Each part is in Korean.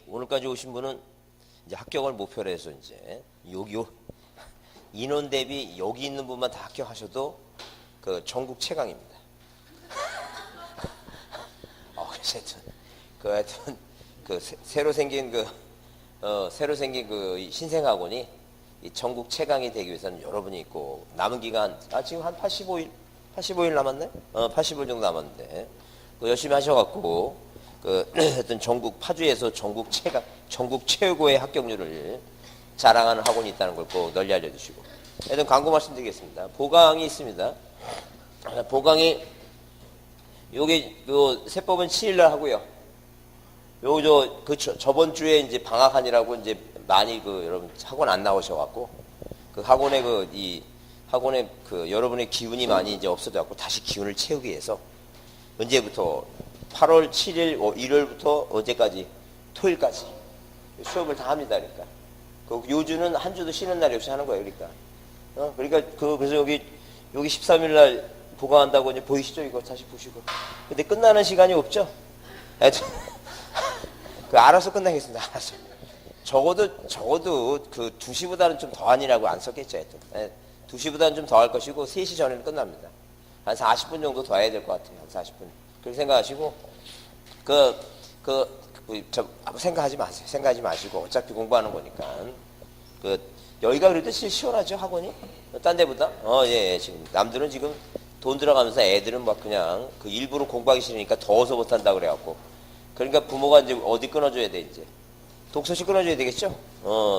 오늘까지 오신 분은 이제 합격을 목표로 해서 이제 요 인원 대비 여기 있는 분만 다 합격하셔도 그 전국 최강입니다. 그래서 하여튼 새로 생긴 그 신생학원이 이 전국 최강이 되기 위해서는 여러분이 있고 남은 기간 지금 한 85일 남았네? 80일 정도 남았는데 열심히 하셔갖고 하여튼 전국 파주에서 전국 최고의 합격률을 자랑하는 학원이 있다는 걸 꼭 널리 알려주시고 하여튼 광고 말씀드리겠습니다. 보강이 있습니다. 보강이 세법은 7일날 하고요. 저번 주에 이제 방학하느라고 이제 많이 여러분 학원 안 나오셔갖고 학원에 여러분의 기운이 많이 이제 없어져갖고 다시 기운을 채우기 위해서 언제부터 8월 7일 일요일부터 어제까지 토요일까지 수업을 다 합니다. 그러니까 요주는 한 주도 쉬는 날이 없이 하는 거예요. 그러니까 그래서 여기 13일날 보강한다고 이제 보이시죠? 이거 다시 보시고. 근데 끝나는 시간이 없죠? 알아서 끝나겠습니다. 알아서. 적어도 2시보다는 좀 더 하니라고 안 썼겠죠. 하여튼. 2시보다는 좀 더 할 것이고 3시 전에는 끝납니다. 한 40분 정도 더 해야 될 것 같아요. 한 40분. 그렇게 생각하시고 생각하지 마세요. 생각하지 마시고 어차피 공부하는 거니까. 여기가 그래도 시원하죠, 학원이? 딴 데보다? 예, 지금. 남들은 지금 돈 들어가면서 애들은 막 그냥 일부러 공부하기 싫으니까 더워서 못한다 그래갖고. 그러니까 부모가 이제 어디 끊어줘야 돼, 이제? 독서실 끊어줘야 되겠죠?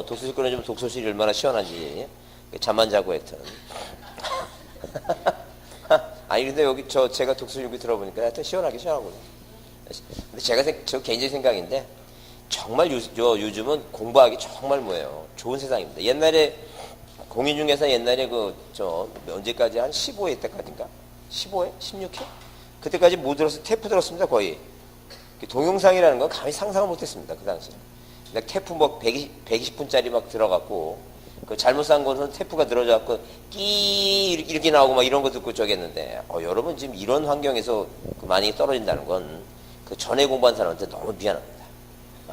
독서실 끊어주면 독서실이 얼마나 시원하지. 잠만 자고 하여튼. 아니, 근데 여기 제가 독서실 여기 들어보니까 하여튼 시원하고. 근데 저 개인적인 생각인데, 정말 요즘은 공부하기 정말 좋은 세상입니다. 옛날에, 공인 중에서 옛날에 언제까지 한 15회 때까지인가? 15회? 16회? 그때까지 뭐 테프 들었습니다, 거의. 동영상이라는 건 감히 상상을 못했습니다, 그 당시에. 테프 120분짜리 막 들어갔고, 잘못 산 것은 테프가 늘어져갖고, 이렇게 나오고 막 이런 거 듣고 저기 했는데, 여러분 지금 이런 환경에서 많이 떨어진다는 건, 전에 공부한 사람한테 너무 미안합니다.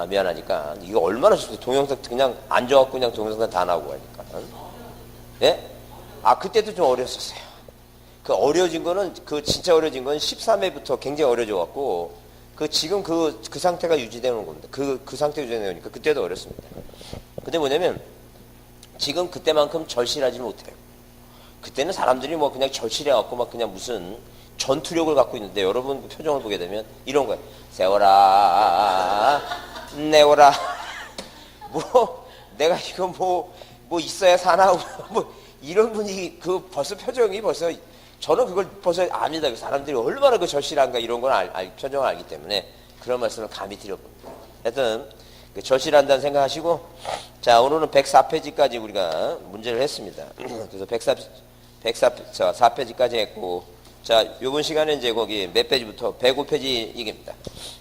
미안하니까, 이거 얼마나 좋습니까? 동영상 그냥 앉아갖고 그냥 동영상 다 나오고 하니까. 예? 그때도 좀 어렸었어요. 어려진 거는, 진짜 어려진 건 13회부터 굉장히 어려져갖고, 지금 그 상태가 유지되는 겁니다. 그 상태 유지되니까 그때도 어렵습니다. 근데 뭐냐면, 지금 그때만큼 절실하지 못해요. 그때는 사람들이 그냥 절실해갖고 그냥 무슨 전투력을 갖고 있는데, 여러분 표정을 보게 되면 이런 거예요. 세워라, 내워라. 내가 이거 있어야 사나, 이런 분위기, 벌써 표정이 저는 그걸 벌써 압니다. 사람들이 얼마나 절실한가 이런 걸 표정을 알기 때문에 그런 말씀을 감히 드려봅니다. 하여튼, 절실한다는 생각하시고, 자, 오늘은 104페이지까지 우리가 문제를 했습니다. 그래서 104페이지까지 했고, 자, 요번 시간에 이제 거기 몇 페이지부터 105페이지 얘기입니다.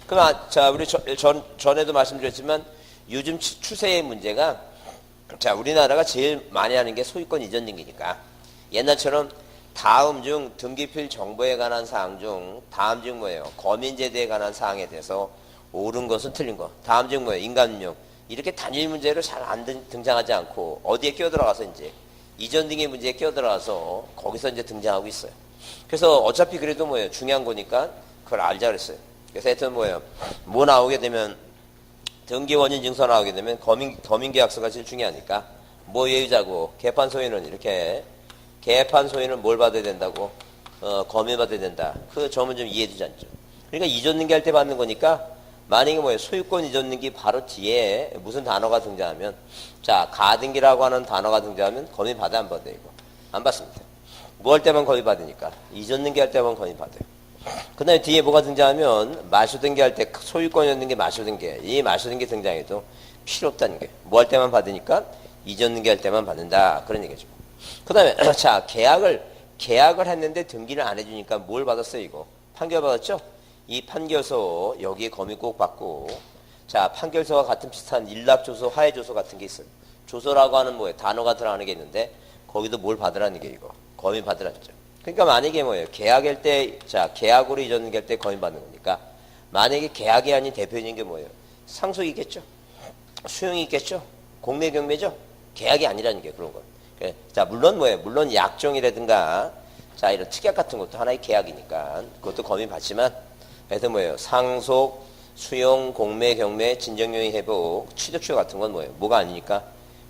그럼, 자, 우리 전에도 말씀드렸지만, 요즘 추세의 문제가, 자, 우리나라가 제일 많이 하는 게 소유권 이전 등기니까, 옛날처럼 다음 중 등기필 정보에 관한 사항 중 다음 중 거민제도에 관한 사항에 대해서 옳은 것은 틀린 것. 다음 중 인감용. 이렇게 단일 문제로 잘 안 등장하지 않고 어디에 끼어들어가서 이제 이전 등기 문제에 끼어들어가서 거기서 이제 등장하고 있어요. 그래서 어차피 그래도 중요한 거니까 그걸 알자 그랬어요. 그래서 하여튼 뭐 나오게 되면 등기 원인 증서 나오게 되면 거민계약서가 제일 중요하니까 예유자고 개판 소유는 이렇게 개판 소유는 뭘 받아야 된다고? 거민 받아야 된다. 그 점은 좀 이해되지 않죠. 그러니까 이전 등기 할 때 받는 거니까 만약에 소유권 이전 등기 바로 뒤에 무슨 단어가 등장하면 자, 가등기라고 하는 단어가 등장하면 거민 받아 안 받아요, 이거? 안 받습니다. 뭐 할 때만 거민 받으니까. 이전 등기 할 때만 거민 받아요. 그 다음에 뒤에 뭐가 등장하면 마수 등기 할 때 소유권 이전 등기, 마수 등기. 이 마수 등기 등장해도 필요 없다는 게. 뭐 할 때만 받으니까 이전 등기 할 때만 받는다. 그런 얘기죠. 그 다음에, 자, 계약을 했는데 등기를 안 해주니까 뭘 받았어요, 이거? 판결 받았죠? 이 판결서, 여기에 거민 꼭 받고, 자, 판결서와 같은 비슷한 일납조서, 하해조서 같은 게 있어요. 조서라고 하는 단어가 들어가는 게 있는데, 거기도 뭘 받으라는 게 이거? 거민 받으라는 거죠. 그러니까 만약에 계약할 때, 자, 계약으로 이전 등기할 때 거민 받는 거니까, 만약에 계약이 아닌 대표적인 게 상속이 있겠죠. 수용이 있겠죠. 공매 경매죠. 계약이 아니라는 게 그런 거. 자, 물론 뭐예요? 물론 약정이라든가 자, 이런 특약 같은 것도 하나의 계약이니까 그것도 검이 받지만 하여튼 뭐예요? 상속, 수용, 공매, 경매, 진정요인 회복, 취득쇼 같은 건 뭐예요? 뭐가 아니니까?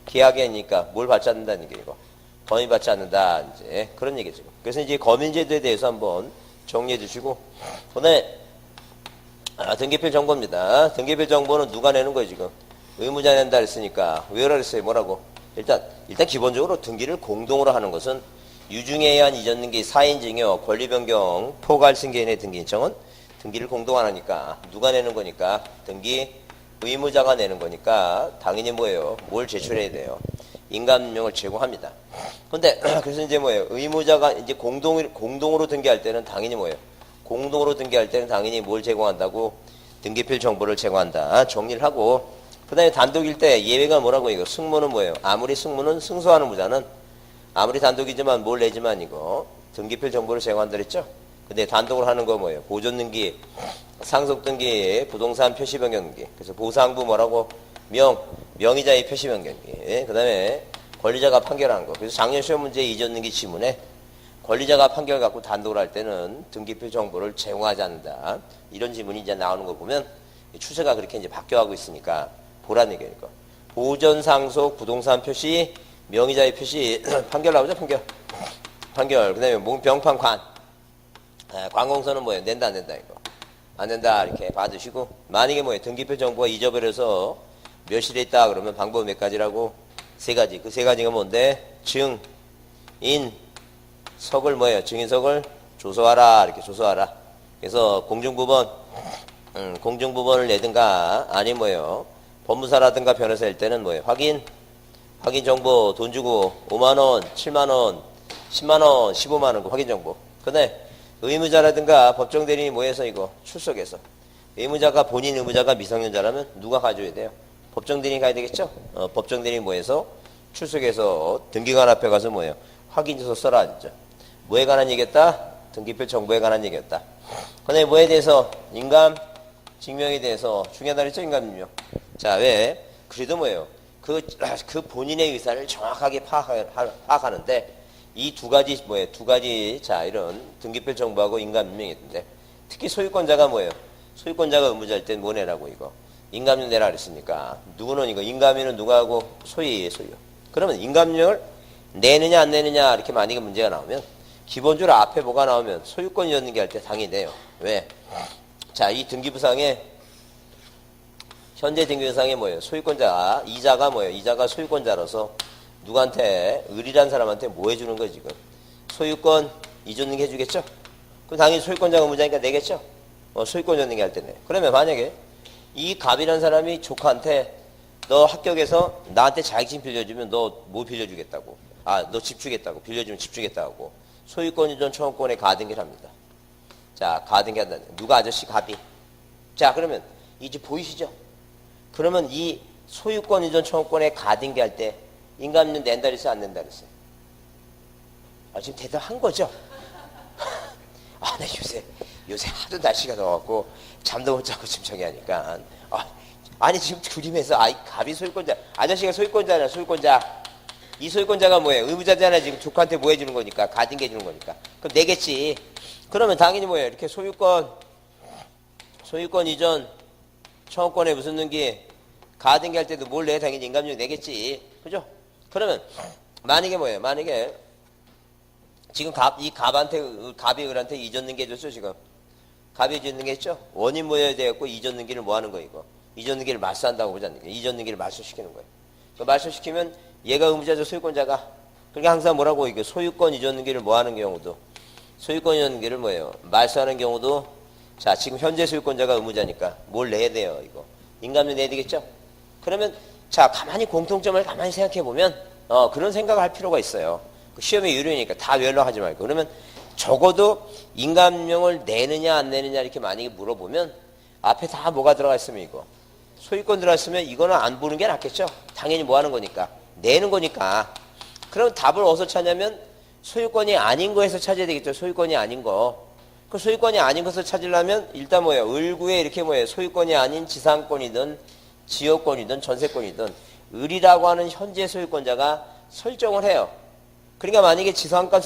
계약이 아니니까 뭘 받지 않는다는 게 이거. 검이 받지 않는다. 이제 그런 얘기죠. 그래서 이제 검인제도에 대해서 한번 정리해 주시고 그다음에 등기필 정보입니다. 등기필 정보는 누가 내는 거예요, 지금? 의무자 낸다 했으니까 왜 그랬어요? 뭐라고? 일단 기본적으로 등기를 공동으로 하는 것은 유증에 의한 이전 등기, 사인 증여, 권리 변경, 포괄 승계인의 등기 신청은 등기를 공동하니까 누가 내는 거니까 등기 의무자가 내는 거니까 당연히 뭐예요? 뭘 제출해야 돼요? 인감명을 제공합니다. 근데 그래서 이제 뭐예요? 의무자가 이제 공동으로 등기할 때는 당연히 뭐예요? 공동으로 등기할 때는 당연히 뭘 제공한다고? 등기필 정보를 제공한다. 정리를 하고 그 다음에 단독일 때 예외가 뭐라고 이거? 승무는 뭐예요? 아무리 승무는 승소하는 무자는 아무리 단독이지만 뭘 내지만 이거 등기필 정보를 제공한다 그랬죠? 근데 단독으로 하는 거 뭐예요? 보존 등기, 상속 등기, 부동산 표시 변경 등기. 그래서 보상부 뭐라고? 명의자의 표시 변경 등기. 그 다음에 권리자가 판결한 거. 그래서 작년 시험 문제 이전 등기 지문에 권리자가 판결 갖고 단독으로 할 때는 등기필 정보를 제공하지 않는다. 이런 지문이 이제 나오는 거 보면 추세가 그렇게 이제 바뀌어가고 있으니까 보라는 얘기니까. 보전 상속 부동산 표시 명의자의 표시 판결 나오죠? 판결. 그 다음에 병판 관공서는 뭐예요? 낸다 안 낸다 이거. 안 낸다 이렇게 받으시고 만약에 뭐예요? 등기표 정보가 잊어버려서 멸실에 있다 그러면 방법 몇 가지라고? 세 가지. 그 세 가지가 뭔데? 증, 인, 석을 뭐예요? 증인석을 조서하라 이렇게 조서하라. 그래서 공중부번을 내든가 아니 뭐예요? 법무사라든가 변호사일 때는 뭐예요? 확인 정보 돈 주고 5만원, 7만원, 10만원, 15만원 그 확인 정보. 근데 의무자라든가 법정 대리인이 뭐해서 이거 출석해서 의무자가 본인 의무자가 미성년자라면 누가 가져야 돼요? 법정 대리인이 가야 되겠죠? 법정 대리인이 뭐해서 출석해서 등기관 앞에 가서 뭐예요? 확인서서 써라 진짜. 뭐에 관한 얘기였다? 등기표 정보에 관한 얘기였다. 근데 뭐에 대해서? 인감 증명에 대해서 중요하다 그랬죠? 인감 증명. 자, 왜? 그래도 뭐예요? 그 본인의 의사를 정확하게 파악하는데 이 두 가지 뭐예요? 두 가지 자 이런 등기필 정보하고 인감증명이 있는데 특히 소유권자가 뭐예요? 소유권자가 의무자일 땐 뭐 내라고 이거? 인감증 내라 그랬으니까 누구는 이거 인감인은 누가 하고? 소유. 그러면 인감증을 내느냐 안 내느냐 이렇게 만약에 문제가 나오면 기본적으로 앞에 뭐가 나오면 소유권이 있는 게 할 때 당연히 내요. 왜? 자, 이 등기부상에 현재 등기부상에 뭐예요? 소유권자 이자가 뭐예요? 이자가 소유권자로서 누구한테 을이란 사람한테 뭐 해주는 거예요 지금? 소유권 이전 등기 해주겠죠? 그럼 당연히 소유권자가 의무자니까 내겠죠? 소유권 이전 등기 할 때 내. 그러면 만약에 이 갑이라는 사람이 조카한테 너 합격해서 나한테 자격증 빌려주면 너 뭐 빌려주겠다고? 너 집 주겠다고. 빌려주면 집 주겠다고. 소유권 이전 청구권에 가등기를 합니다. 자, 가등기 한다는 누가 아저씨 갑이. 자, 그러면 이제 보이시죠? 그러면 이 소유권 이전 청구권에 가등기 할 때 인감증 낸다 그랬어요? 안 낸다 그랬어요? 지금 대답한 거죠? 나 요새 하도 날씨가 더워갖고 잠도 못 자고 지금 저기 하니까. 아니, 지금 그림에서 갑이 소유권자, 아저씨가 소유권자잖아, 소유권자. 이 소유권자가 뭐예요? 의무자잖아, 지금 조카한테 뭐 해주는 거니까, 가등기 해주는 거니까. 그럼 내겠지. 그러면 당연히 뭐예요? 이렇게 소유권 이전 청구권에 무슨 등기, 가등기 할 때도 뭘 내? 당연히 인감증 내겠지. 그죠? 그러면 만약에 뭐예요? 만약에 지금 갑이 을한테 이전 등기 해줬죠 지금. 갑이 이전 등기 했죠? 원인 모여야 되겠고 이전 등기를 뭐 하는 거 이거? 이전 등기를 말소한다고 보자는 거예요. 이전 등기를 말소시키는 거예요. 말소시키면 얘가 의무자죠 소유권자가. 그러니까 항상 뭐라고 이게 소유권 이전 등기를 뭐 하는 경우도 소유권 이전 등기를 뭐예요? 말소하는 경우도 자 지금 현재 소유권자가 의무자니까 뭘 내야 돼요 이거? 인감증 내야 되겠죠? 그러면 자, 가만히 공통점을 가만히 생각해 보면, 그런 생각을 할 필요가 있어요. 시험의 유료니까 다 연락하지 말고. 그러면 적어도 인감증을 내느냐 안 내느냐 이렇게 만약에 물어보면 앞에 다 뭐가 들어가 있으면 이거. 소유권 들어가 있으면 이거는 안 보는 게 낫겠죠? 당연히 뭐 하는 거니까. 내는 거니까. 그럼 답을 어디서 찾냐면 소유권이 아닌 거에서 찾아야 되겠죠? 소유권이 아닌 거. 그 소유권이 아닌 것을 찾으려면 일단 뭐예요? 을구에 이렇게 뭐예요? 소유권이 아닌 지상권이든 지역권이든 전세권이든 을이라고 하는 현재 소유권자가 설정을 해요. 그러니까 만약에 지상권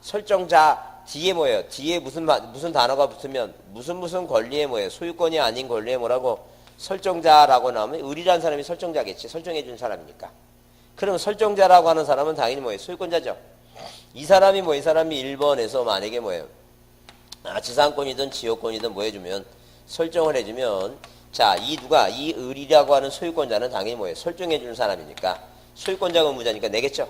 설정자 뒤에 뭐예요? 뒤에 무슨 단어가 붙으면 무슨 권리에 뭐예요? 소유권이 아닌 권리에 뭐라고? 설정자라고 나오면 을이라는 사람이 설정자겠지. 설정해 준 사람이니까. 그럼 설정자라고 하는 사람은 당연히 뭐예요? 소유권자죠. 이 사람이 1번에서 만약에 뭐예요? 지상권이든 지역권이든 뭐 해주면 설정을 해주면 자, 이 을이라고 하는 소유권자는 당연히 뭐예요? 설정해 주는 사람이니까 소유권자가 의무자니까 내겠죠.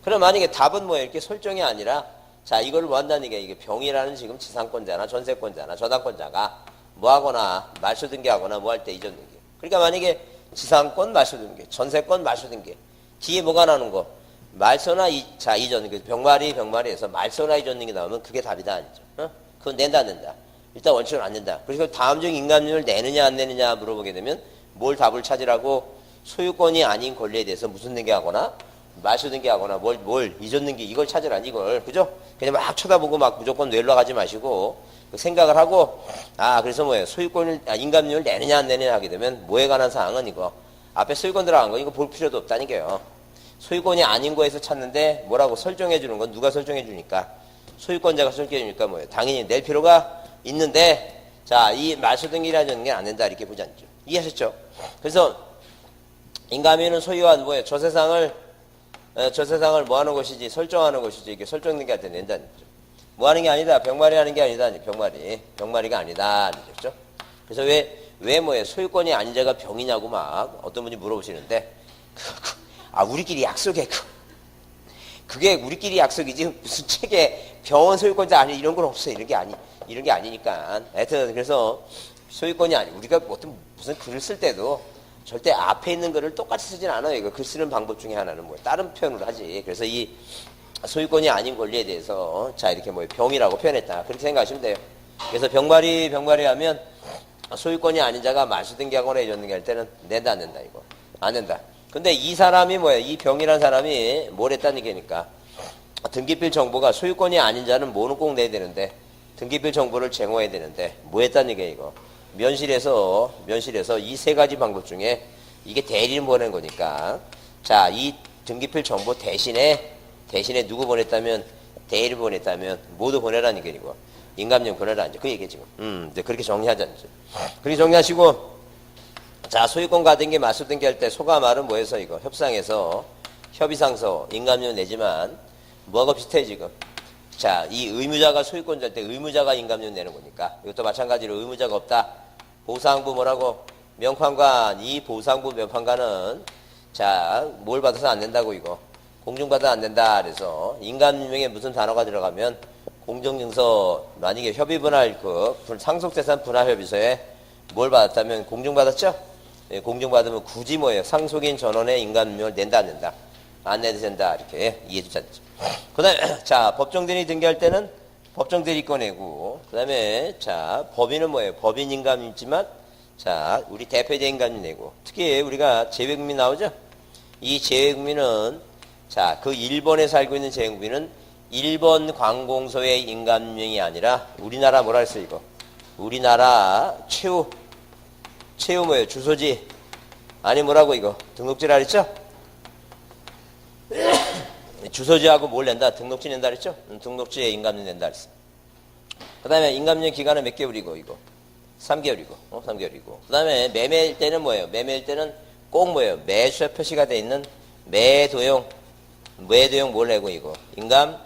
그럼 만약에 답은 뭐예요? 이렇게 설정이 아니라 자, 이걸 뭐 한다는 게 이게 병이라는 지금 지상권자나 전세권자나 저당권자가 뭐 하거나 말소 등기하거나 뭐 할 때 이전 등기. 그러니까 만약에 지상권 말소 등기, 전세권 말소 등기. 뒤에 뭐가 나오는 거? 말소나 이전 등기. 병마리에서 말소나 이전 등기 나오면 그게 답이다 아니죠. 그건 낸다 안 낸다. 일단 원칙은 안 낸다. 그래서 다음적 인감률을 내느냐 안 내느냐 물어보게 되면 뭘 답을 찾으라고 소유권이 아닌 권리에 대해서 무슨 등기하거나 말소 등기하거나 뭘 이전 등기 이걸 찾으라니 이걸 그죠? 그냥 막 쳐다보고 막 무조건 뇌로 가지 마시고 생각을 하고 그래서 뭐예요? 소유권을 인감률을 내느냐 안 내느냐 하게 되면 뭐에 관한 사항은 이거 앞에 소유권 들어간 거 이거 볼 필요도 없다니까요. 소유권이 아닌 거에서 찾는데 뭐라고 설정해 주는 건 누가 설정해 주니까 소유권자가 설정해 주니까 뭐예요? 당연히 낼 필요가 있는데 자, 이 말소 등기라는 게 안 된다 이렇게 보지 않죠. 이해하셨죠? 그래서 인감률은 소유한 뭐예요? 저세상을 뭐 하는 것이지 설정하는 것이지 이게 설정 등기한테 낸다는 거죠. 뭐 하는 게 아니다. 병마리 하는 게 아니다. 병마리가 아니다. 그렇죠? 그래서 왜 뭐예요? 소유권이 아닌 자가 병이냐고 막 어떤 분이 물어보시는데 우리끼리 약속해. 그게 우리끼리 약속이지 무슨 책에 병원 소유권자 아니 이런 건 없어. 이런 게 아니니까. 하여튼 그래서 소유권이 아니 우리가 무슨 글을 쓸 때도 절대 앞에 있는 글을 똑같이 쓰진 않아요. 이거 글 쓰는 방법 중에 하나는 뭐예요? 다른 표현을 하지. 그래서 이 소유권이 아닌 권리에 대해서 자 이렇게 뭐예요? 병이라고 표현했다. 그렇게 생각하시면 돼요. 그래서 병마리 하면 소유권이 아닌 자가 말소 등기하거나 이전 등기할 때는 낸다 안 낸다 이거 안 낸다. 근데 이 사람이 뭐예요? 이 병이라는 사람이 뭘 했다는 얘기니까 등기필 정보가 소유권이 아닌 자는 뭐는 꼭 내야 되는데 등기필 정보를 제공해야 되는데 뭐 했다는 얘기예요 이거. 면실에서 이 세 가지 방법 중에 이게 대리를 보낸 거니까 자 이 등기필 정보 대신에 누구 보냈다면 대리를 보냈다면 모두 보내라는 얘기고 인감령 보내라 그 얘기 지금 그렇게 정리하자는 거죠. 그렇게 정리하시고 자 소유권 가등기 말소 등기할 때 소가말은 뭐해서 이거 협상에서 협의상서 인감령 내지만 뭐하고 비슷해 지금. 자, 이 의무자가 소유권자일 때 의무자가 인감료 내는 거니까 이것도 마찬가지로 의무자가 없다. 보상부 뭐라고? 명판관. 이 보상부 명판관은 자, 뭘 받아서 안 된다고 이거. 공증받아 안 된다. 그래서 인감명에 무슨 단어가 들어가면 공정증서 만약에 협의분할 상속재산 분할협의서에 뭘 받았다면 공증받았죠? 예, 공증받으면 굳이 뭐예요? 상속인 전원의 인감명을 낸다 안 낸다? 안 내도 된다. 이렇게 이해해 주자. 그 다음에, 자, 법정대리 등기할 때는 법정대리 꺼내고, 그 다음에, 자, 법인은 뭐예요? 법인 인감이 있지만, 자, 우리 대표자 인감이 내고, 특히 우리가 재외국민 나오죠? 이 재외국민은, 자, 그 일본에 살고 있는 재외국민은 일본 관공서의 인감명이 아니라, 우리나라 뭐라 했어, 이거? 우리나라 최후 뭐예요? 주소지. 아니, 뭐라고, 이거? 등록지라 그랬죠? 주소지하고 뭘 낸다? 등록지 낸다 그랬죠? 등록지에 인감료 낸다 그랬어. 그 다음에 인감료 기간은 몇 개월이고, 이거? 3개월이고, 3개월이고. 그 다음에 매매일 때는 뭐예요? 매매일 때는 꼭 뭐예요? 매수에 표시가 돼 있는 매도용 뭘 내고, 이거? 인감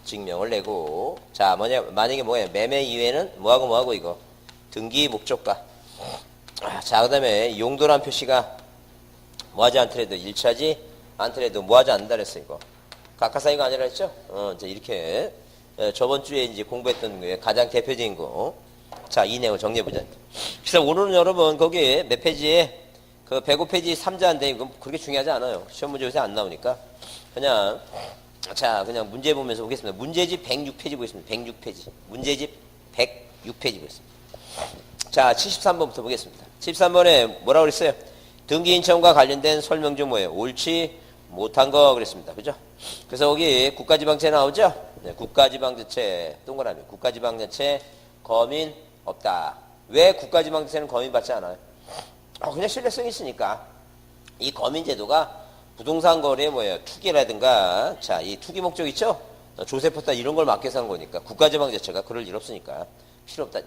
증명을 내고. 자, 만약에 뭐예요? 매매 이외에는 뭐하고, 이거? 등기 목적과. 자, 그 다음에 용도란 표시가 뭐하지 않더라도 1차지 않더라도 뭐하지 않는다 그랬어, 이거. 각하사유가 아니라 했죠? 이제 이렇게 저번 주에 이제 공부했던 거에 가장 대표적인 거. 자, 이 내용을 정리해보자. 그래서 오늘은 여러분 거기에 몇 페이지에 그 105페이지 3자인데 이건 그렇게 중요하지 않아요. 시험 문제 요새 안 나오니까 그냥 그냥 문제 보면서 보겠습니다. 문제집 106페이지 보겠습니다. 106페이지. 문제집 106페이지 보겠습니다. 자, 73번부터 보겠습니다. 73번에 뭐라고 그랬어요? 등기 인천과 관련된 설명 중 뭐예요? 옳지 못한 거 그랬습니다. 그죠? 그래서 거기 국가지방채 나오죠? 네, 국가지방자치 동그라미. 국가지방자치 거민 없다. 왜 국가지방자치는 거민 받지 않아요? 그냥 신뢰성이 있으니까. 이 거민제도가 부동산 거래에 뭐예요? 투기라든가, 자, 이 투기 목적 있죠? 조세포타 이런 걸 막기 위해서 한 거니까. 국가지방자치가 그럴 일 없으니까. 필요 없다.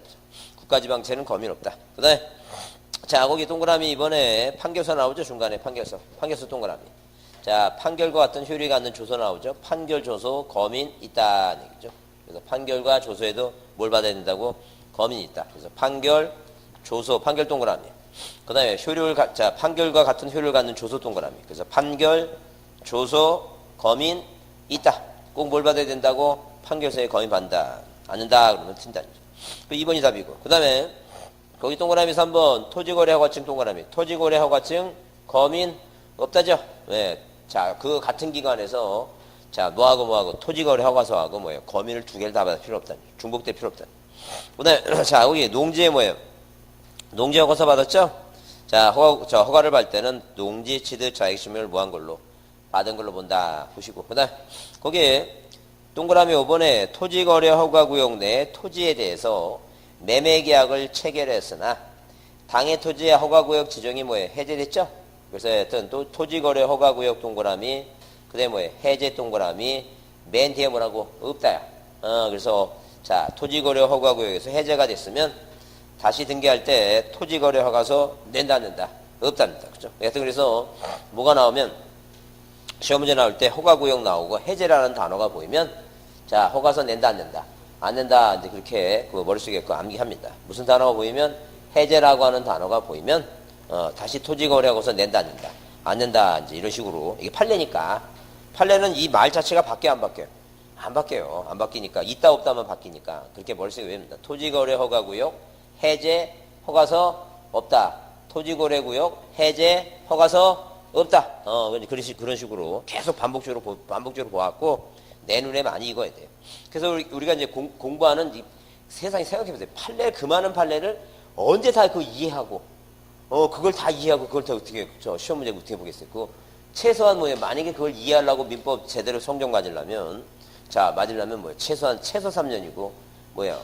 국가지방자치는 거민 없다. 그 다음에, 자, 거기 동그라미 이번에 판결서 나오죠? 중간에 판결서. 판결서 동그라미. 자, 판결과 같은 효력이 갖는 조서 나오죠? 판결, 조서, 거민 있다는 얘기죠. 그래서 판결과 조서에도 뭘 받아야 된다고? 거민이 있다. 그래서 판결, 조서, 판결 동그라미. 그 다음에 자, 판결과 같은 효력을 갖는 조서 동그라미. 그래서 판결, 조서, 거민 있다. 꼭 뭘 받아야 된다고? 판결서에 거민 받는다. 않는다. 그러면 튄다. 2번이 답이고. 그 다음에 거기 동그라미 3번 토지거래 허가증 동그라미. 토지거래 허가증 거민 없다죠? 네. 자, 그 같은 기관에서 자, 뭐하고 토지거래 허가서하고 뭐예요? 거민을 두 개를 다 받을 필요 없다. 중복될 필요 없다. 그 다음에 자, 거기 농지에 뭐예요? 농지 허가서 받았죠? 자, 허가를 받을 때는 농지 취득 자격증명을 뭐한 걸로? 받은 걸로 본다. 보시고. 그 다음, 거기에 동그라미 5번에 토지거래 허가구역 내 토지에 대해서 매매계약을 체결했으나 당해 토지의 허가구역 지정이 뭐예요? 해제됐죠? 그래서 하여튼 또 토지거래 허가구역 동그라미, 그 다음에 뭐예요? 해제 동그라미, 맨 뒤에 뭐라고? 없다야. 그래서 자, 토지거래 허가구역에서 해제가 됐으면 다시 등기할 때 토지거래 허가서 낸다 안 낸다? 없답니다. 그죠? 하여튼 그래서 뭐가 나오면 시험 문제 나올 때 허가구역 나오고 해제라는 단어가 보이면 자, 허가서 낸다 안 낸다? 안 낸다. 이제 그렇게 그 머릿속에 그 암기합니다. 무슨 단어가 보이면 해제라고 하는 단어가 보이면 다시 토지거래 허가서 낸다 안 낸다? 안 낸다. 이제 이런 식으로 이게 판례니까 판례는 이 말 자체가 바뀌어요 안 바뀌어요? 안 바뀌어요. 안 바뀌니까 있다 없다만 바뀌니까 그렇게 머릿속에 외웁니다. 토지거래 허가구역 해제 허가서 없다. 토지거래구역 해제 허가서 없다. 그런 식으로 계속 반복적으로 보았고 내 눈에 많이 익어야 돼요. 그래서 우리가 이제 공부하는 이 세상에 생각해보세요. 그 많은 판례를 언제 다 그 이해하고 그걸 다 이해하고 그걸 다 어떻게 시험 문제 어떻게 보겠어요? 그 최소한 뭐예요? 만약에 그걸 이해하려고 민법 제대로 성적 맞으려면 뭐예요? 최소 3년이고 뭐예요?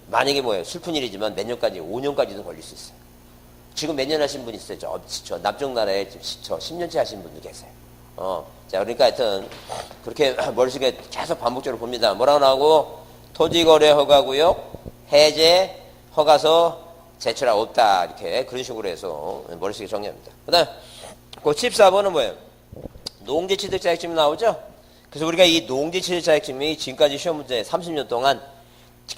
만약에 뭐예요? 슬픈 일이지만 몇 년까지 5년까지도 걸릴 수 있어요. 지금 몇 년 하신 분 있어요? 저 남쪽 나라에 10년째 하신 분들 계세요. 자, 그러니까 하여튼 그렇게 머릿속에 계속 반복적으로 봅니다. 뭐라고 나오고? 토지거래 허가구역 해제 허가서 제출하 없다. 이렇게 그런 식으로 해서 머릿속에 정리합니다. 그 다음 그 14번은 뭐예요? 농지 취득 자격증이 나오죠? 그래서 우리가 이 농지 취득 자격증이 지금까지 시험 문제 30년 동안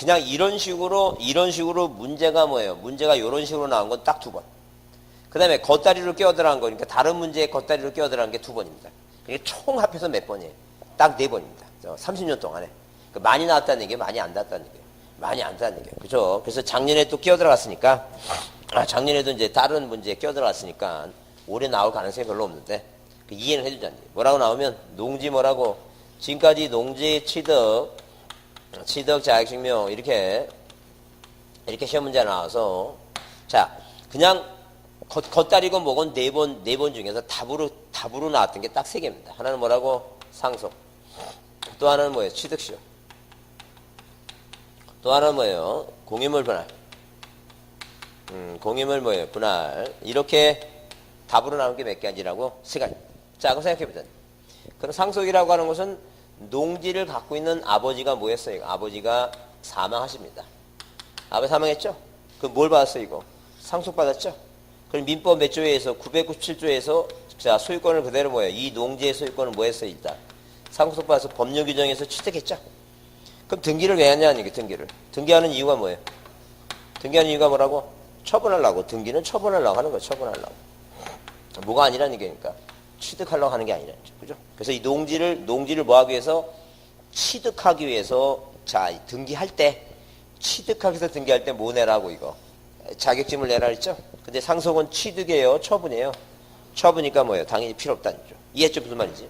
그냥 이런 식으로 문제가 뭐예요? 문제가 이런 식으로 나온 건 딱 2번. 그 다음에 겉다리로 끼어들어간 거니까 다른 문제에 겉다리로 끼어들어간 게 2번입니다. 그게 총 합해서 몇 번이에요? 딱 4번입니다. 30년 동안에. 많이 나왔다는 얘기예요? 많이 안 나왔다는 얘기예요? 많이 안 나왔다는 얘기예요. 그죠? 그래서 작년에 또 끼어들어갔으니까, 작년에도 이제 다른 문제에 끼어들어갔으니까 올해 나올 가능성이 별로 없는데, 이해는 해주자는 얘기예요. 뭐라고 나오면, 농지 뭐라고, 지금까지 농지 취득 자격증명, 이렇게 시험 문제 나와서, 자, 그냥 겉다리고 뭐건 네 번 중에서 답으로 나왔던 게 딱 3개입니다. 하나는 뭐라고? 상속. 또 하나는 뭐예요? 취득시효. 또 하나는 뭐예요? 공유물 분할. 공유물 뭐예요? 분할. 이렇게 답으로 나온 게 몇 개 아니라고? 3가지. 자, 그럼 생각해보자. 그럼 상속이라고 하는 것은 농지를 갖고 있는 아버지가 뭐 했어요? 아버지가 사망하십니다. 아버지 사망했죠? 그럼 뭘 받았어요, 이거? 상속받았죠? 그럼 민법 몇 조에서 997조에서 자, 소유권을 그대로 뭐예요? 이 농지의 소유권을 뭐 했어요, 일단? 상속받아서 법률 규정에서 취득했죠? 그럼 등기를 왜 하냐는 얘기, 등기를. 등기하는 이유가 뭐예요? 등기하는 이유가 뭐라고? 처분하려고. 등기는 처분하려고 하는 거예요, 처분하려고. 뭐가 아니라는 얘기니까. 취득하려고 하는 게 아니라는 거죠. 그죠? 그래서 이 농지를 뭐 하기 위해서? 취득하기 위해서, 자, 등기할 때, 취득하기 위해서 등기할 때 뭐 내라고, 이거? 자격증을 내라 했죠? 근데 상속은 취득이에요, 처분이에요? 처분이니까 뭐예요? 당연히 필요 없다는 거죠. 이해했죠? 무슨 말인지?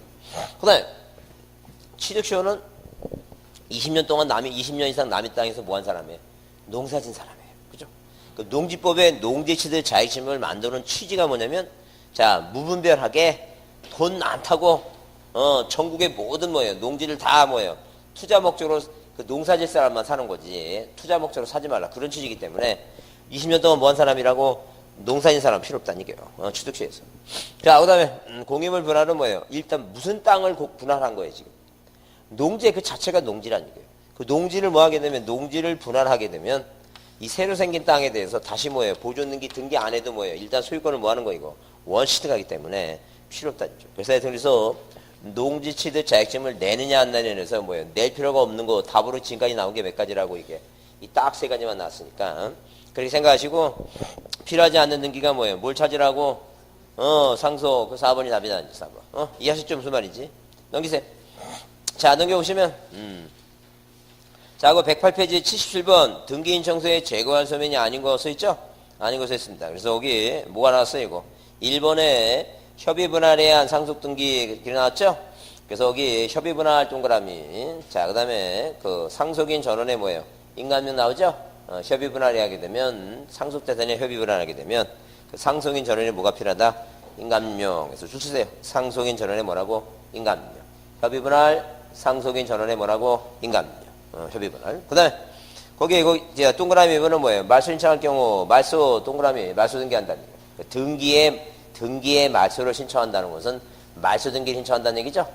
그 다음에, 취득시효는 20년 이상 남의 땅에서 뭐 한 사람이에요? 농사진 사람이에요. 그죠? 그 농지법에 농지 취득 자격증을 만드는 취지가 뭐냐면, 자, 무분별하게 돈 안 타고, 전국의 모든 뭐예요? 농지를 다 뭐예요? 투자 목적으로 그 농사질 사람만 사는 거지. 투자 목적으로 사지 말라. 그런 취지이기 때문에 20년 동안 뭐 한 사람이라고 농사진 사람 필요 없다는 얘기예요. 취득시에서. 자, 그 다음에 공유물 분할은 뭐예요? 일단 무슨 땅을 분할한 거예요, 지금. 농지 그 자체가 농지라는 얘기예요. 그 농지를 뭐 하게 되면 농지를 분할하게 되면 이 새로 생긴 땅에 대해서 다시 뭐예요? 보존등기 등기 안 해도 뭐예요? 일단 소유권을 뭐 하는 거 이거? 원시득하기 때문에 필요 없다는 거죠. 그래서 농지 취득 자격증을 내느냐 안 내느냐에서 뭐예요? 낼 필요가 없는 거 답으로 지금까지 나온 게 몇 가지라고 이게 이 딱 세 가지만 나왔으니까 그렇게 생각하시고 필요하지 않는 등기가 뭐예요? 뭘 찾으라고? 상속 그 4번이 답이다. 4번. 이해하셨죠? 무슨 말인지? 넘기세요. 자, 넘겨보시면 자, 그 108페이지 77번 등기인 청소에 제거한 서면이 아닌 거 써있죠? 아닌 거 써있습니다. 그래서 여기 뭐가 나왔어요 이거? 1번에 협의분할에 의한 상속등기 길 나왔죠? 그래서 여기 협의분할 동그라미. 자, 그 다음에 그 상속인 전원에 뭐예요? 인감명 나오죠? 협의분할이 하게 되면 상속대상에 협의분할하게 되면 그 상속인 전원에 뭐가 필요하다? 인감명. 그래서 줄 쓰세요. 상속인 전원에 뭐라고? 인감명. 협의분할 상속인 전원에 뭐라고? 인감명. 협의분할. 그 다음에 거기에 이거 이제 동그라미 2번은 뭐예요? 말소 신청할 경우 말소 동그라미 말소 등기한다는 얘기예요. 등기에 말소를 신청한다는 것은 말소 등기를 신청한다는 얘기죠.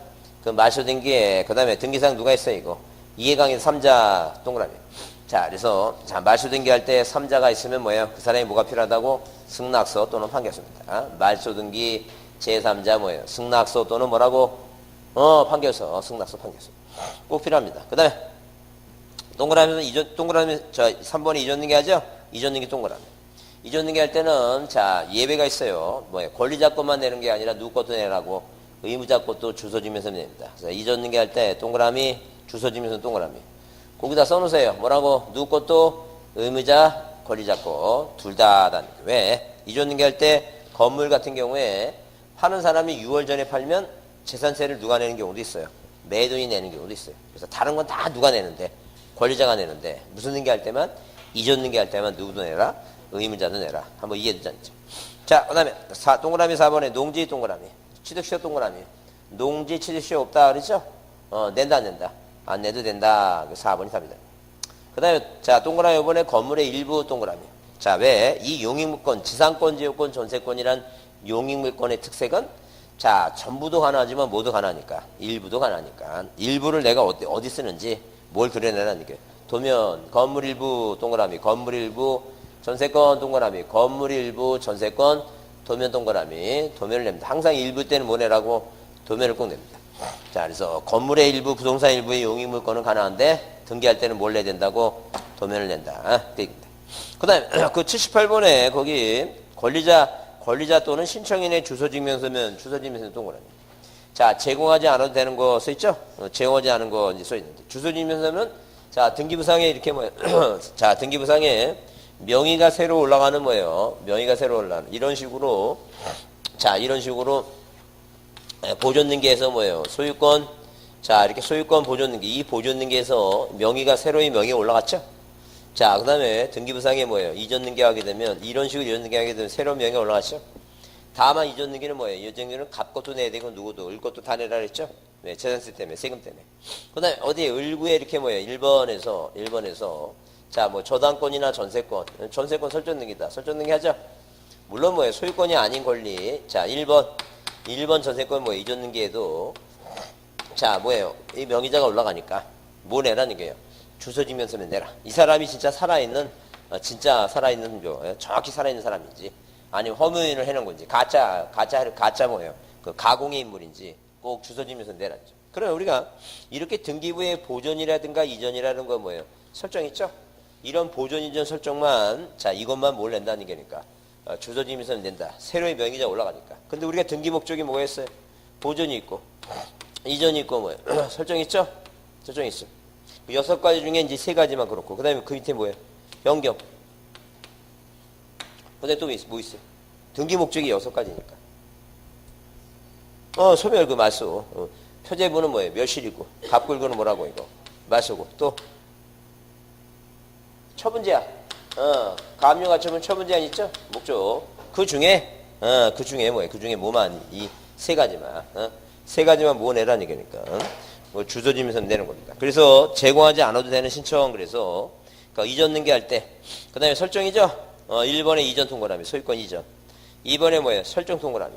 그 말소 등기에 그 다음에 등기사항 누가 있어요 이거? 이해강의 3자 동그라미. 자, 그래서 자 말소 등기할 때 3자가 있으면 뭐예요? 그 사람이 뭐가 필요하다고? 승낙서 또는 판결서입니다. 말소 등기 제3자 뭐예요? 승낙서 또는 뭐라고? 판결서, 승낙서, 판결서. 꼭 필요합니다. 그 다음에 동그라미는 동그라미 3번에 이전 등기 하죠? 이전 등기 동그라미. 이전 등기 할 때는 자 예외가 있어요. 뭐예요? 권리자 것만 내는 게 아니라 누구 것도 내라고 의무자 것도 주소지면서 냅니다. 그래서 이전 등기 할 때 동그라미 주소지면서 동그라미. 거기다 써놓으세요. 뭐라고? 누구 것도 의무자 권리자 것 둘 다다는 거. 왜? 이전 등기 할 때 건물 같은 경우에 파는 사람이 6월 전에 팔면 재산세를 누가 내는 경우도 있어요. 매도인이 내는 경우도 있어요. 그래서 다른 건 다 누가 내는데 권리자가 내는데 무슨 등기 할 때만 이전 등기 할 때만 누구도 내라? 의무자도 내라. 한번 이해되지 않죠? 자, 그 다음에 동그라미 4번에 농지 동그라미. 취득시효 동그라미. 농지 취득시효 없다 그랬죠? 낸다 안 낸다? 안 내도 된다. 4번이 답이다. 그 다음에 자 동그라미 5번에 건물의 일부 동그라미. 자, 왜? 이 용익물권, 지상권, 지역권, 전세권이란 용익물권의 특색은 자 전부도 가능하지만 모두 가능하니까 일부도 가능하니까 일부를 내가 어디 쓰는지 뭘 그려내라는 게 도면 건물 일부 동그라미 건물 일부 전세권 동그라미 건물 일부 전세권 도면 동그라미 도면을 냅니다. 항상 일부 때는 뭐 내라고? 도면을 꼭 냅니다. 자, 그래서 건물의 일부 부동산 일부의 용익물권은 가능한데 등기할 때는 뭘 내야 된다고? 도면을 낸다. 그 다음에 그 78번에 거기 권리자 또는 신청인의 주소증명서면 주소증명서 동그라미. 자, 제공하지 않아도 되는 거 써있죠? 제공하지 않은 거 이제 써있는데 주소증명서면 자 등기부상에 이렇게 뭐예요? 자 등기부상에 명의가 새로 올라가는 뭐예요? 명의가 새로 올라가는 이런 식으로 자 이런 식으로 보존등기에서 뭐예요? 소유권 자 이렇게 소유권 보존등기 이 보존등기에서 명의가 새로이 명의에 올라갔죠? 자 그 다음에 등기부상에 뭐예요? 이전등기하게 되면 이런 식으로 이전등기하게 되면 새로운 명의가 올라갔죠? 다만 이전등기는 뭐예요? 이전등기는 값 것도 내야 되고 누구도 을 것도 다 내라 그랬죠? 네, 재산세 때문에 세금 때문에 그 다음에 어디에 을구에 이렇게 뭐예요? 1번에서 자, 뭐, 저당권이나 전세권 설정등기다. 설정등기 하죠? 물론 뭐예요? 소유권이 아닌 권리. 자, 1번 전세권 뭐예요? 이전등기에도. 자, 뭐예요? 이 명의자가 올라가니까. 뭐 내라는 거예요? 주소지면서는 내라. 이 사람이 진짜 살아있는 정확히 살아있는 사람인지, 아니면 허무인을 해놓은 건지, 가짜 뭐예요? 그 가공의 인물인지 꼭 주소지면서 내라죠. 그러면 우리가 이렇게 등기부의 보존이라든가 이전이라는 건 뭐예요? 설정있죠? 이런 보존 이전 설정만 자 이것만 뭘 낸다는 게니까 주소지면서는 낸다. 새로의 명의자 올라가니까. 근데 우리가 등기 목적이 뭐가 있어요? 보존이 있고 이전이 있고 뭐예요? 설정 있죠? 설정 있어. 6가지 중에 이제 3가지만 그렇고 그 다음에 그 밑에 뭐예요? 변경. 그 다음에 또 뭐 있어요? 등기 목적이 6가지니까. 소멸 그 말소. 표제부는 뭐예요? 멸실이고 갑굴구는 뭐라고 이거 말소고 또 처분제한. 가압류가처분 처분제한 있죠? 목적. 그 중에 뭐예요? 그 중에 뭐만 이 3가지만. 세 가지만 모아내라는 얘기니까. 뭐 주소 증명서 내는 겁니다. 그래서 제공하지 않아도 되는 신청, 그래서 그러니까 이전 등기할 때, 그 다음에 설정이죠. 1번에 이전 통보람이, 소유권 이전. 2번에 뭐예요? 설정 통보람이.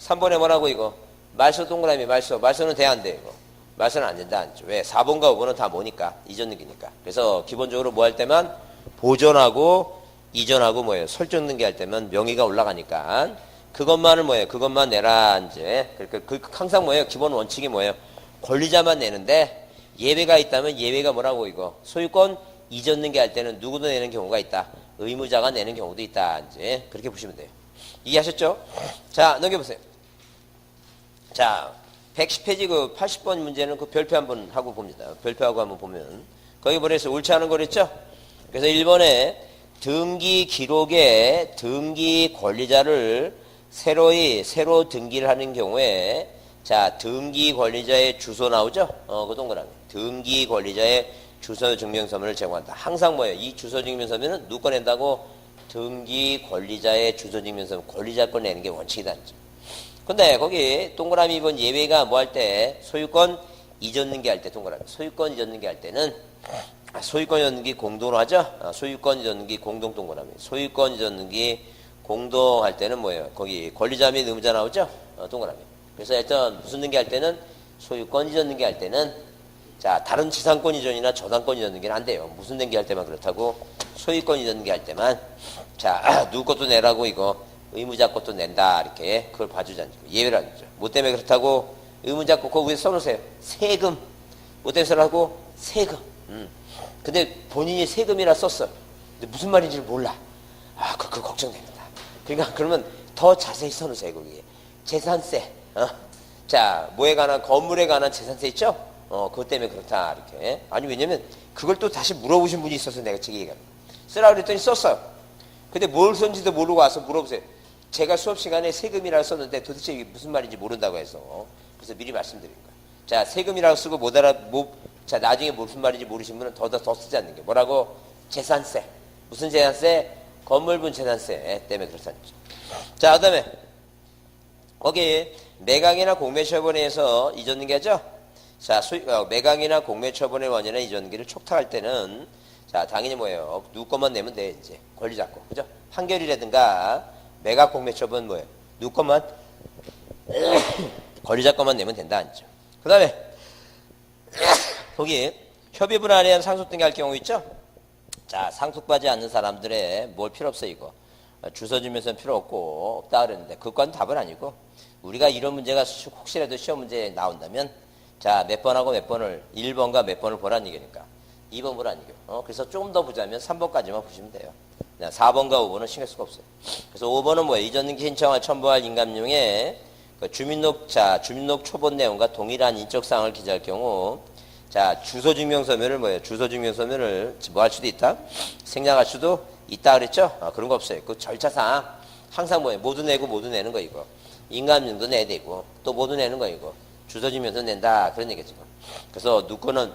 3번에 뭐라고 이거? 말소 동그라미, 말소는 돼야 안 돼, 이거. 말소는 안 된다, 안 돼. 왜? 4번과 5번은 다 뭐니까? 이전 등기니까. 그래서 기본적으로 뭐 할 때만 보존하고 이전하고 뭐예요? 설정 등기할 때만 명의가 올라가니까 그것만을 뭐예요? 그것만 내라, 이제. 그러니까 항상 뭐예요? 기본 원칙이 뭐예요? 권리자만 내는데 예외가 있다면 예외가 뭐라고 이거? 소유권 이전 등기할 때는 누구도 내는 경우가 있다. 의무자가 내는 경우도 있다, 이제. 그렇게 보시면 돼요. 이해하셨죠? 자, 넘겨보세요. 자, 110페이지 그 80번 문제는 그 별표 한번 하고 봅니다. 별표하고 한번 보면. 거기 뭐랬어요? 옳지 않은 거랬죠? 그래서 1번에 등기 기록에 등기 권리자를 새로 등기를 하는 경우에 자, 등기 권리자의 주소 나오죠? 그 동그라미. 등기 권리자의 주소 증명서면을 제공한다. 항상 뭐예요? 이 주소 증명서면은 누구 거 낸다고? 등기 권리자의 주소 증명서 권리자 거 내는 게 원칙이다. 근데 거기 동그라미 2번 예외가 뭐 할 때? 소유권 이전 등기할 때 동그라미. 소유권 이전 등기할 때는 소유권 이전 등기 공동으로 하죠? 소유권 이전 등기 공동 동그라미. 소유권 이전 등기 공동할 때는 뭐예요? 거기 권리자 및 의무자 나오죠? 동그라미. 그래서 일단 무슨 등기할 때는 소유권 이전 등기할 때는 자, 다른 지상권 이전이나 저당권 이전 등기는 안 돼요. 무슨 등기할 때만 그렇다고? 소유권 이전 등기할 때만 자, 누구 것도 내라고 이거 의무자 것도 낸다, 이렇게 그걸 봐주자는 예외라는 거죠. 뭐 때문에 그렇다고? 의무자 것 그거 위에 써놓으세요. 세금. 뭐 때문에 써라고? 세금. 근데 본인이 세금이라 썼어. 근데 무슨 말인지를 몰라. 아, 그거 걱정됩니다. 그러니까 그러면 더 자세히 써놓으세요, 거기에. 재산세. 자, 뭐에 관한, 건물에 관한 재산세 있죠? 그것 때문에 그렇다, 이렇게. 아니, 왜냐면 그걸 또 다시 물어보신 분이 있어서 내가 제 얘기가. 쓰라고 그랬더니 썼어요. 근데 뭘 썼는지도 모르고 와서 물어보세요. 제가 수업 시간에 세금이라고 썼는데 도대체 이게 무슨 말인지 모른다고 해서. 그래서 미리 말씀드린 거예요. 자, 세금이라고 쓰고 자, 나중에 무슨 말인지 모르신 분은 더 쓰지 않는 게. 뭐라고? 재산세. 무슨 재산세? 건물분 재산세 때문에 그렇다는 거죠. 자, 그 다음에, 거기, 매각이나 공매처분에서 이전 등기하죠? 자, 매각이나 공매처분의 원인이나 이전 등기를 촉탁할 때는, 자, 당연히 뭐예요? 누구 것만 내면 돼, 이제. 권리 잡고. 그죠? 판결이라든가, 매각 공매처분 뭐예요? 누구 것만? 권리자 것만 내면 된다, 아니죠? 그 다음에, 거기, 협의분 안에 한 상속 등기할 경우 있죠? 자, 상속받지 않는 사람들의 뭘 필요 없어, 이거. 주소 주면서는 필요 없다 그랬는데, 그건 답은 아니고, 우리가 이런 문제가 혹시라도 시험 문제에 나온다면, 자, 몇 번하고 몇 번을, 1번과 몇 번을 보라는 얘기니까. 2번 보라는 얘기요. 그래서 조금 더 보자면 3번까지만 보시면 돼요. 4번과 5번은 신경 쓸 거 없어요. 그래서 5번은 뭐예요? 이전 등기 신청을 첨부할 인감용에 그 주민록 초본 내용과 동일한 인적사항을 기재할 경우, 자, 주소증명서면을 뭐예요? 주소증명서면을 뭐 할 수도 있다? 생략할 수도 있다 그랬죠? 그런 거 없어요. 그 절차상 항상 뭐예요? 모두 내고 모두 내는 거 이거. 인감용도 내야 되고 또 모두 내는 거 이거. 주소증명서 낸다 그런 얘기죠. 그래서 누구 거는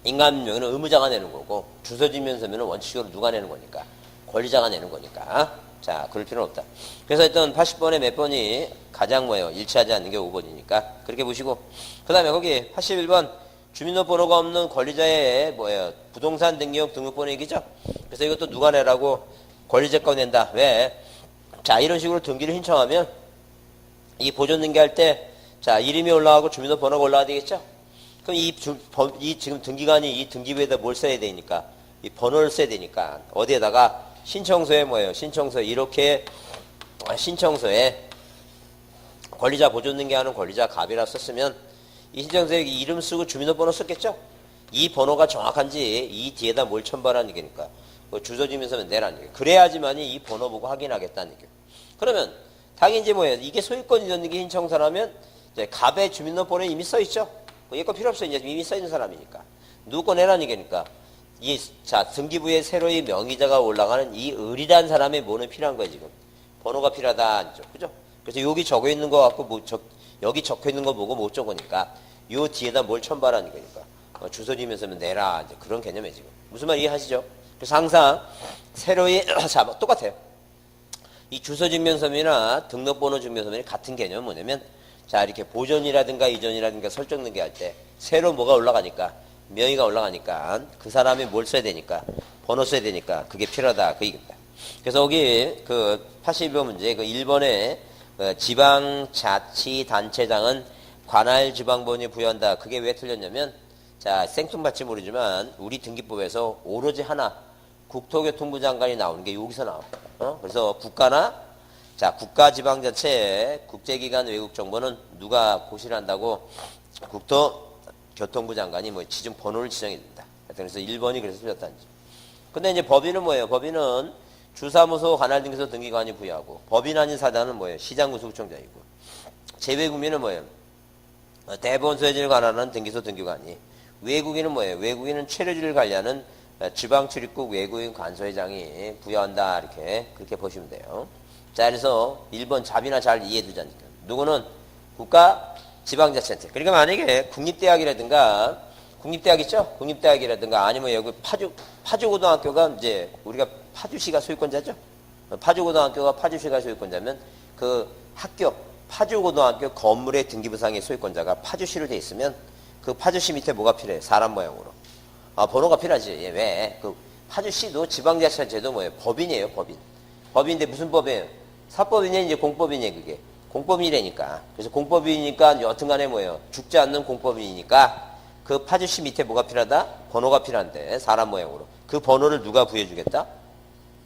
인감용은 의무자가 내는 거고 주소증명서면은 원칙적으로 누가 내는 거니까 권리자가 내는 거니까. 자, 그럴 필요는 없다. 그래서 일단 80번에 몇 번이 가장 뭐예요? 일치하지 않는 게 5번이니까 그렇게 보시고, 그 다음에 거기 81번 주민등록번호가 없는 권리자의 뭐예요? 부동산 등기용 등록번호 얘기죠? 그래서 이것도 누가 내라고? 권리자 거 낸다. 왜? 자, 이런 식으로 등기를 신청하면 이 보존 등기할 때 자, 이름이 올라가고 주민등록번호가 올라가야 되겠죠? 그럼 이 지금 등기관이 이 등기부에다 뭘 써야 되니까 이 번호를 써야 되니까 어디에다가 신청서에 뭐예요? 신청서에 이렇게 신청서에 권리자 보존 등기하는 권리자 갑이라 썼으면 이 신청서에 이름 쓰고 주민등록번호 썼겠죠? 이 번호가 정확한지 이 뒤에다 뭘 첨부하라는 얘기니까 주소 증명서면 내라는 얘기. 그래야지만이 이 번호 보고 확인하겠다는 얘기. 그러면 당연히 이제 뭐예요? 이게 소유권 이전 등기 신청서라면 이제 갑의 주민등록번호에 이미 써 있죠? 얘 거 필요 없어요. 이제 이미 써 있는 사람이니까. 누구 거 내라는 얘기니까. 자, 등기부에 새로이 명의자가 올라가는 이 을이란 사람의 뭐는 필요한 거예요, 지금. 번호가 필요하다. 그죠? 그래서 여기 적어 있는 거 갖고 여기 적혀 있는 거 보고 못 적으니까 요 뒤에다 뭘 첨부하라는 거니까. 주소 지면서면 내라. 이제 그런 개념이에요, 지금. 무슨 말 이해하시죠? 그래서 항상 새로이, 자, 똑같아요. 이 주소 증명서면이나 등록번호 증명서면이 같은 개념은 뭐냐면 자, 이렇게 보존이라든가 이전이라든가 설정 등기할 때 새로 뭐가 올라가니까 명의가 올라가니까 그 사람이 뭘 써야 되니까 번호 써야 되니까 그게 필요하다 그 얘기입니다. 그래서 여기 그 82번 문제 그 1번에 지방자치단체장은 관할 지방본이 부여한다. 그게 왜 틀렸냐면 자 생뚱맞지 모르지만 우리 등기법에서 오로지 하나 국토교통부 장관이 나오는 게 여기서 나와. 그래서 국가나 자 국가지방자체의 국제기관 외국정보는 누가 고시를 한다고 국토교통부 장관이 뭐 지정 번호를 지정해 줍니다. 그래서 1번이 그래서 틀렸다는 점. 근데 이제 법인은 뭐예요? 법인은 주사무소 관할등기소 등기관이 부여하고 법인 아닌 사단은 뭐예요? 시장군수구청장이고 제외국민은 뭐예요? 대법원소유지를 관할하는 등기소 등기관이 외국인은 뭐예요? 외국인은 체류지를 관리하는 지방출입국 외국인 관소회장이 부여한다 이렇게 그렇게 보시면 돼요. 자 그래서 1번 답이나 잘 이해되자니까 누구는 국가 지방자치단체 그러니까 만약에 국립대학이라든가 국립대학 있죠? 국립대학이라든가 아니면 여기 파주고등학교가 이제 우리가 파주시가 소유권자죠? 파주고등학교가 파주시가 소유권자면 그 학교 파주고등학교 건물의 등기부상의 소유권자가 파주시로 돼 있으면 그 파주시 밑에 뭐가 필요해? 사람 모양으로. 번호가 필요하지. 왜? 그 파주시도 지방자치단체도 뭐예요? 법인이에요, 법인. 법인인데 무슨 법이에요? 사법이냐 이제 공법이냐 그게. 공법이라니까. 그래서 공법이니까 여튼간에 뭐예요? 죽지 않는 공법이니까 그 파주시 밑에 뭐가 필요하다? 번호가 필요한데 사람 모양으로. 그 번호를 누가 부여주겠다?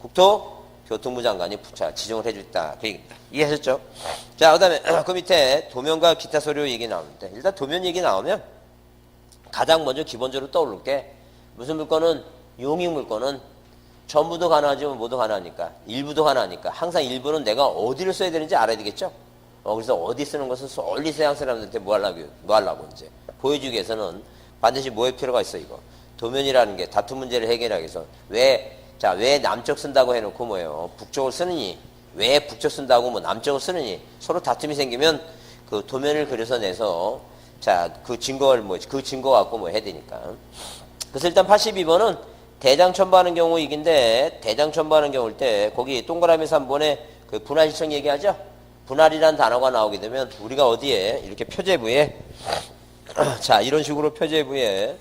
국토교통부 장관이 지정을 해주겠다. 그 얘기입니다. 이해하셨죠? 자, 그 다음에 그 밑에 도면과 기타 서류 얘기 나오는데 일단 도면 얘기 나오면 가장 먼저 기본적으로 떠오를 게 무슨 물건은 용익 물건은 전부도 가능하지만 모두 가능하니까 일부도 가능하니까 항상 일부는 내가 어디를 써야 되는지 알아야 되겠죠? 그래서 어디 쓰는 것은 멀리 서양 사람들한테 뭐 하려고 이제 보여주기 위해서는 반드시 뭐할 필요가 있어 이거 도면이라는 게 다툼 문제를 해결하기 위해서 왜 남쪽 쓴다고 해놓고 뭐예요 북쪽을 쓰느니 왜 북쪽 쓴다고 뭐 남쪽을 쓰느니 서로 다툼이 생기면 그 도면을 그려서 내서 자 그 증거를 그 증거 갖고 뭐 해야 되니까 그래서 일단 82번은 대장 첨부하는 경우 이긴데 대장 첨부하는 경우일 때 거기 동그라미 3번에 그 분할 신청 얘기하죠 분할이라는 단어가 나오게 되면 우리가 어디에 이렇게 표제부에 자 이런 식으로 표제부에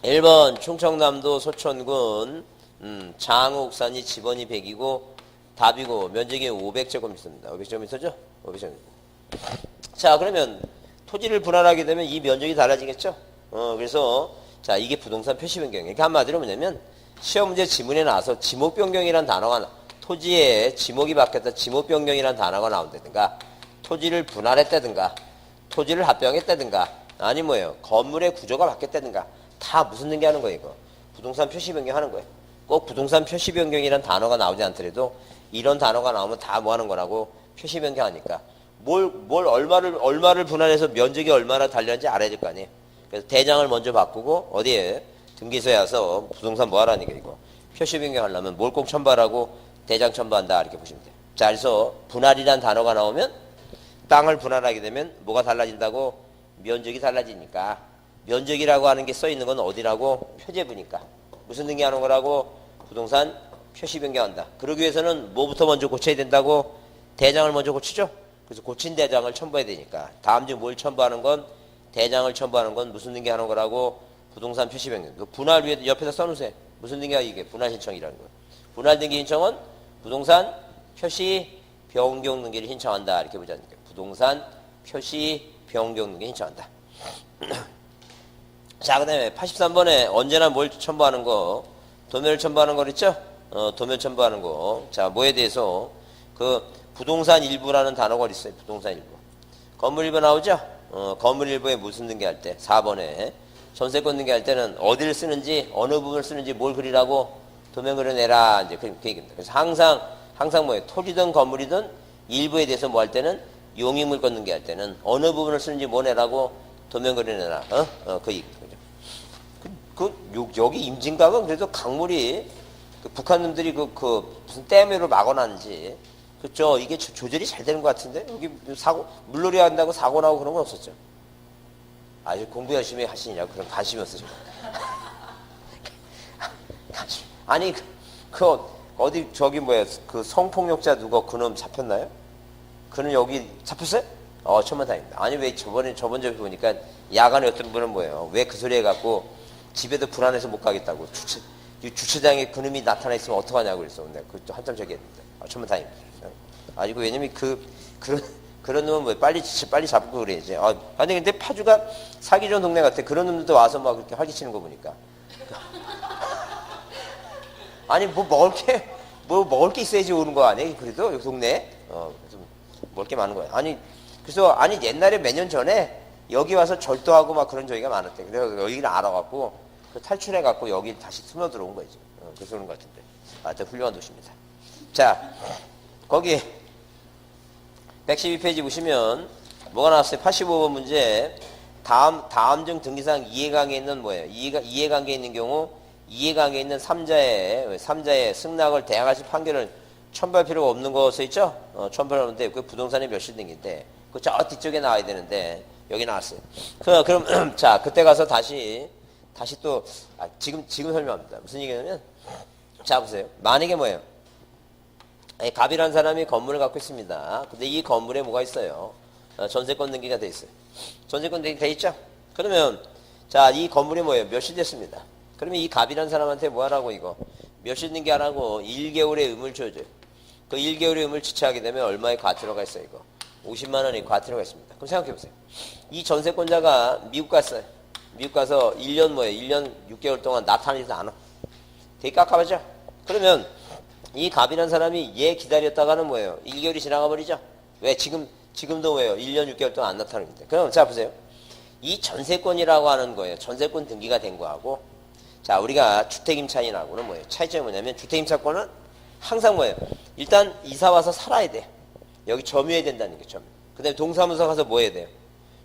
1번 충청남도 소천군 장옥산이 지번이 100이고 답이고 면적이 500제곱미터입니다. 500제곱미터죠? 500제곱미터. 자 그러면 토지를 분할하게 되면 이 면적이 달라지겠죠? 그래서 자 이게 부동산 표시 변경. 이렇게 한마디로 뭐냐면 시험 문제 지문에 나와서 지목 변경이라는 단어가 토지에 지목이 바뀌었다 지목 변경이라는 단어가 나온다든가 토지를 분할했다든가 토지를 합병했다든가 아니 뭐예요 건물의 구조가 바뀌었다든가 다 무슨 등기하는 거예요 이거 부동산 표시 변경하는 거예요 꼭 부동산 표시 변경이라는 단어가 나오지 않더라도 이런 단어가 나오면 다 뭐 하는 거라고 표시 변경하니까 뭘 얼마를 분할해서 면적이 얼마나 달렸는지 알아야 될 거 아니에요 그래서 대장을 먼저 바꾸고 어디에 등기소에 와서 부동산 뭐 하라는 게 이거 표시 변경하려면 뭘 꼭 첨부하라고 대장 첨부한다 이렇게 보시면 돼요 자 그래서 분할이라는 단어가 나오면 땅을 분할하게 되면 뭐가 달라진다고 면적이 달라지니까 면적이라고 하는 게 써 있는 건 어디라고 표제부니까 무슨 등기하는 거라고 부동산 표시 변경한다 그러기 위해서는 뭐부터 먼저 고쳐야 된다고 대장을 먼저 고치죠 그래서 고친 대장을 첨부해야 되니까 다음 중 뭘 첨부하는 건 대장을 첨부하는 건 무슨 등기하는 거라고 부동산 표시 변경 그 분할 위에 옆에다 써놓으세요 무슨 등기야 이게 분할 신청이라는 거예요 분할 등기 신청은 부동산 표시 변경 등기를 신청한다 이렇게 보자는 거예요 부동산 표시 변경 등기 신청한다 자 그 다음에 83번에 언제나 뭘 첨부하는 거 도면을 첨부하는 거 그랬죠 도면 첨부하는 거자 뭐에 대해서 그 부동산 일부라는 단어가 있어요 부동산 일부 건물 일부 나오죠 건물 일부에 무슨 등기할 때 4번에 전세권 등기할 때는 어디를 쓰는지 어느 부분을 쓰는지 뭘 그리라고 도면 그려내라 이제 그 얘기입니다 그래서 항상 뭐예요 토지든 건물이든 일부에 대해서 뭐 할 때는 용익물권 등기할 때는 어느 부분을 쓰는지 뭐 내라고 도면 그려내라 그 얘기 여기 임진각은 그래도 강물이 북한 놈들이 무슨 댐으로 막아놨는지 그쵸 이게 조절이 잘 되는 것 같은데 여기 물놀이 한다고 사고 나고 그런 건 없었죠 아주 공부 열심히 하시느냐고 그런 관심이 없으시고 아니 어디 저기 뭐야 그 성폭력자 누가 그놈 잡혔나요? 그는 여기 잡혔어요? 천만 다행입니다. 아니, 왜 저번 적에 보니까 야간에 어떤 분은 뭐예요? 왜 그 소리 해갖고 집에도 불안해서 못 가겠다고. 주차장에 그놈이 나타나 있으면 어떡하냐고 그랬어. 내가 그것도 한참 저기 했는데. 천만 다행입니다. 아니고, 왜냐면 그런 놈은 뭐 빨리 잡고 그래야지. 아니, 근데 파주가 사기 좋은 동네 같아. 그런 놈들도 와서 막 그렇게 활기치는 거 보니까. 아니, 먹을 게 있어야지 오는 거 아니에요? 그래도, 여기 동네에? 좀 먹을 게 많은 거야. 아니, 그래서, 옛날에 몇 년 전에 여기 와서 절도하고 막 그런 저희가 많았대. 그래서 여기를 알아갖고, 탈출해갖고 여기 다시 스며 들어온 거지. 그래서 그런 것 같은데. 하여튼 훌륭한 도시입니다. 자, 거기, 112페이지 보시면, 뭐가 나왔어요? 85번 문제. 다음 중 등기상 이해관계에 있는 뭐예요? 이해관계에 있는 경우, 이해관계에 있는 3자의 승낙을 대항하실 판결을 첨부할 필요가 없는 거 써있죠? 첨부를 하는데, 그 부동산의 멸실 등기인데, 그 저 뒤쪽에 나와야 되는데, 여기 나왔어요. 그럼, 자, 그때 가서 다시 또, 지금 설명합니다. 무슨 얘기냐면, 자, 보세요. 만약에 뭐예요? 갑이라는 사람이 건물을 갖고 있습니다. 근데 이 건물에 뭐가 있어요? 전세권 등기가 돼 있어요. 전세권 등기 돼 있죠? 그러면, 자, 이 건물이 뭐예요? 멸실됐습니다. 그러면 이 갑이라는 사람한테 뭐 하라고 이거? 멸실 등기 하라고 1개월의 의무를 줘줘요. 그 1개월의 의무를 지체하게 되면 얼마의 과태료가 있어요, 이거? 50만 원의 과태료가 있습니다. 그럼 생각해 보세요. 이 전세권자가 미국 갔어요. 미국 가서 1년 6개월 동안 나타나지도 않아. 되게 깝깝하죠? 그러면 이 갑이라는 사람이 얘 기다렸다가는 뭐예요? 1개월이 지나가 버리죠? 왜? 지금도 뭐예요? 1년 6개월 동안 안 나타납니다. 그럼 자, 보세요. 이 전세권이라고 하는 거예요. 전세권 등기가 된 거하고, 자, 우리가 주택임차인하고는 뭐예요? 차이점이 뭐냐면, 주택임차권은 항상 뭐예요? 일단 이사와서 살아야 돼. 여기 점유해야 된다는 게 점유. 그 다음에 동사무소 가서 뭐 해야 돼요?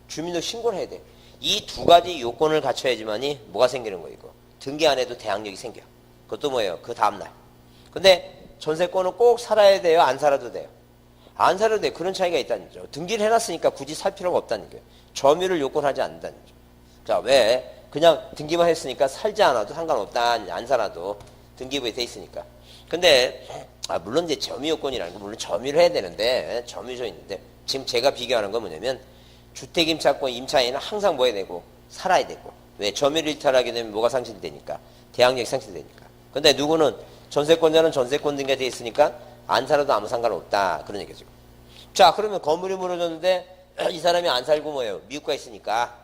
주민등록 신고를 해야 돼. 이 두 가지 요건을 갖춰야지만이 뭐가 생기는 거예요, 이거? 등기 안 해도 대항력이 생겨. 그것도 뭐예요? 그 다음날. 근데 전세권은 꼭 살아야 돼요? 안 살아도 돼요? 안 살아도 돼요. 그런 차이가 있다는 거죠. 등기를 해놨으니까 굳이 살 필요가 없다는 거예요. 점유를 요건하지 않는다는 거죠. 자, 왜? 그냥 등기만 했으니까 살지 않아도 상관없다. 안 살아도 등기부에 돼 있으니까. 근데 물론 이제 점유 요건이라는 거 물론 점유를 해야 되는데 점유져 있는데 지금 제가 비교하는 건 뭐냐면 주택임차권 임차인은 항상 뭐 해야 되고 살아야 되고 왜? 점유를 이탈하게 되면 뭐가 상실되니까 대항력이 상실되니까. 근데 누구는 전세권자는 전세권 등기가 돼 있으니까 안 살아도 아무 상관없다 그런 얘기죠. 자, 그러면 건물이 무너졌는데 이 사람이 안 살고 뭐예요? 미국 가 있으니까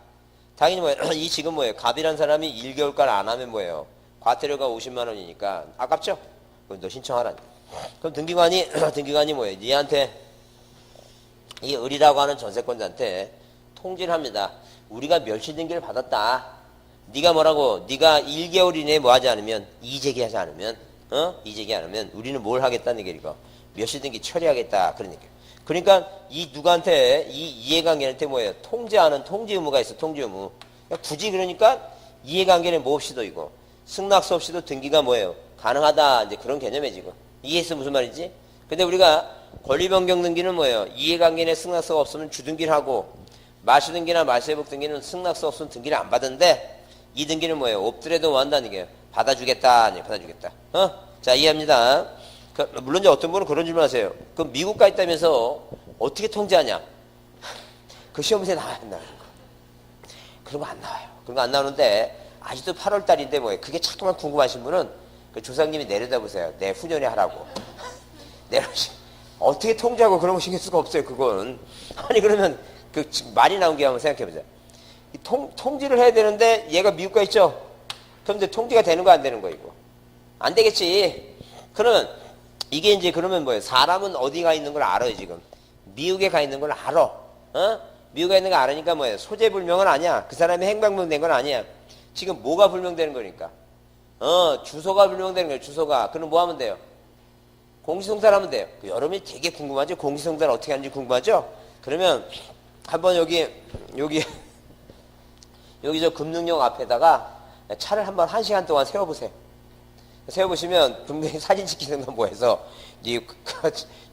당연히 뭐예요? 이 지금 뭐예요? 갑이란 사람이 1개월간 안 하면 뭐예요? 과태료가 50만 원이니까 아깝죠? 그럼 너 신청하라. 그럼 등기관이 뭐예요? 니한테 이 을이라고 하는 전세권자한테 통지를 합니다. 우리가 멸실 등기를 받았다. 네가 뭐라고? 네가 1개월 이내에 뭐 하지 않으면 이의제기하지 않으면 이의제기하면 우리는 뭘 하겠다는 얘기야 이거. 멸실 등기 처리하겠다 그런 얘기야. 그러니까 이 누구한테 이 이해관계한테 뭐예요? 통지하는 통지 의무가 있어. 통지 의무. 그러니까 굳이 그러니까 이해관계는 뭐 없이도 이거 승낙서 없이도 등기가 뭐예요? 가능하다. 이제 그런 개념에 지금 이해해서 무슨 말이지? 근데 우리가 권리변경 등기는 뭐예요? 이해관계 내 승낙서가 없으면 주등기를 하고 말소등기나 말소회복 등기는 승낙서 없으면 등기를 안 받는데 이 등기는 뭐예요? 없더라도 뭐 한다는 게 받아주겠다. 아니 받아주겠다. 자, 이해합니다. 물론 이제 어떤 분은 그런 질문 하세요. 그럼 미국 가 있다면서 어떻게 통지하냐? 그 시험에 나와야 한다. 그런 거 안 나와요. 그런 거 안 나오는데 아직도 8월 달인데 뭐예요? 그게 자꾸만 궁금하신 분은 그 조상님이 내려다보세요. 내 후년에 하라고. 어떻게 통지하고 그런 거 신경 쓸 수가 없어요. 그건. 아니 그러면 그 말이 나온 게 한번 생각해보세요. 통지를 해야 되는데 얘가 미국 가 있죠? 그럼 이제 통지가 되는 거 안 되는 거 이거? 안 되겠지. 그러면 이게 이제 그러면 뭐예요? 사람은 어디 가 있는 걸 알아요 지금. 미국에 가 있는 걸 알아. 미국에 있는 거 알으니까 뭐예요? 소재 불명은 아니야. 그 사람이 행방불명된 건 아니야. 지금 뭐가 불명되는 거니까? 주소가 불명되는 거예요. 주소가. 그럼 뭐 하면 돼요? 공시송달 하면 돼요. 여러분이 되게 궁금하죠? 공시송달 어떻게 하는지 궁금하죠? 그러면 한번 여기 저 금능역 앞에다가 차를 한번 1시간 동안 세워보세요. 세워보시면 분명히 사진 찍히는 건 뭐해서